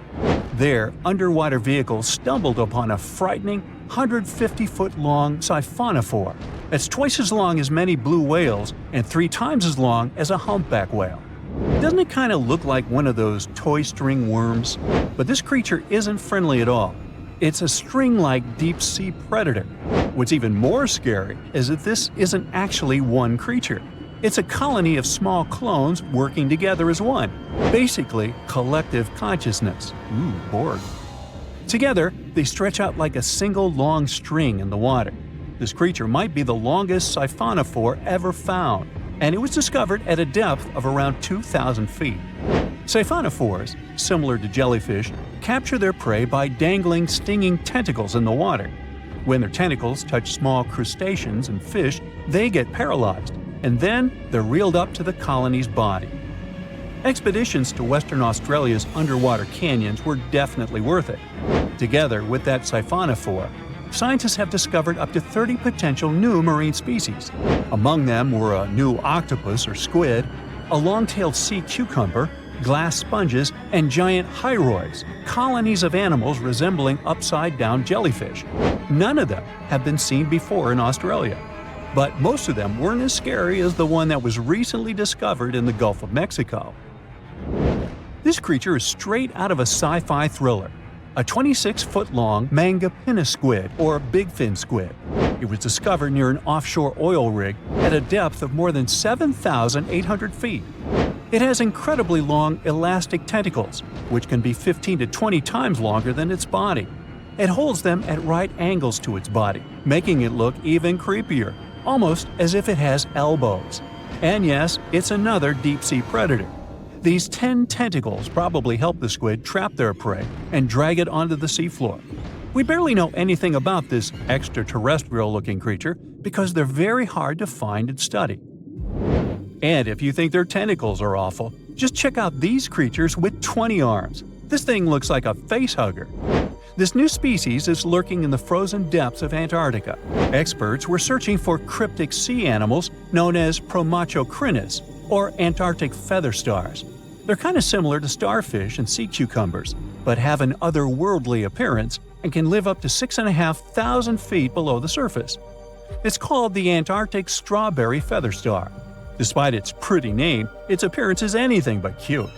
There, underwater vehicles stumbled upon a frightening 150-foot-long siphonophore. That's twice as long as many blue whales and 3 times as long as a humpback whale. Doesn't it kind of look like one of those toy string worms? But this creature isn't friendly at all. It's a string-like deep-sea predator. What's even more scary is that this isn't actually one creature. It's a colony of small clones working together as one. Basically, collective consciousness. Ooh, Borg. Together, they stretch out like a single long string in the water. This creature might be the longest siphonophore ever found, and it was discovered at a depth of around 2,000 feet. Siphonophores, similar to jellyfish, capture their prey by dangling stinging tentacles in the water. When their tentacles touch small crustaceans and fish, they get paralyzed, and then they're reeled up to the colony's body. Expeditions to Western Australia's underwater canyons were definitely worth it. Together with that siphonophore, scientists have discovered up to 30 potential new marine species. Among them were a new octopus or squid, a long-tailed sea cucumber, glass sponges, and giant hyroids, colonies of animals resembling upside-down jellyfish. None of them have been seen before in Australia. But most of them weren't as scary as the one that was recently discovered in the Gulf of Mexico. This creature is straight out of a sci-fi thriller, a 26-foot-long manga pinna squid or bigfin squid. It was discovered near an offshore oil rig at a depth of more than 7,800 feet. It has incredibly long elastic tentacles, which can be 15 to 20 times longer than its body. It holds them at right angles to its body, making it look even creepier, almost as if it has elbows. And yes, it's another deep-sea predator. These 10 tentacles probably help the squid trap their prey and drag it onto the seafloor. We barely know anything about this extraterrestrial-looking creature because they're very hard to find and study. And if you think their tentacles are awful, just check out these creatures with 20 arms. This thing looks like a facehugger. This new species is lurking in the frozen depths of Antarctica. Experts were searching for cryptic sea animals known as Promachocrinus, or Antarctic feather stars. They're kind of similar to starfish and sea cucumbers, but have an otherworldly appearance and can live up to 6,500 feet below the surface. It's called the Antarctic strawberry feather star. Despite its pretty name, its appearance is anything but cute.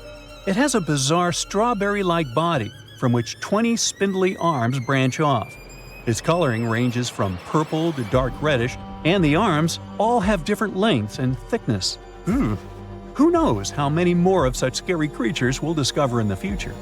It has a bizarre strawberry-like body from which 20 spindly arms branch off. Its coloring ranges from purple to dark reddish, and the arms all have different lengths and thickness. Who knows how many more of such scary creatures we'll discover in the future?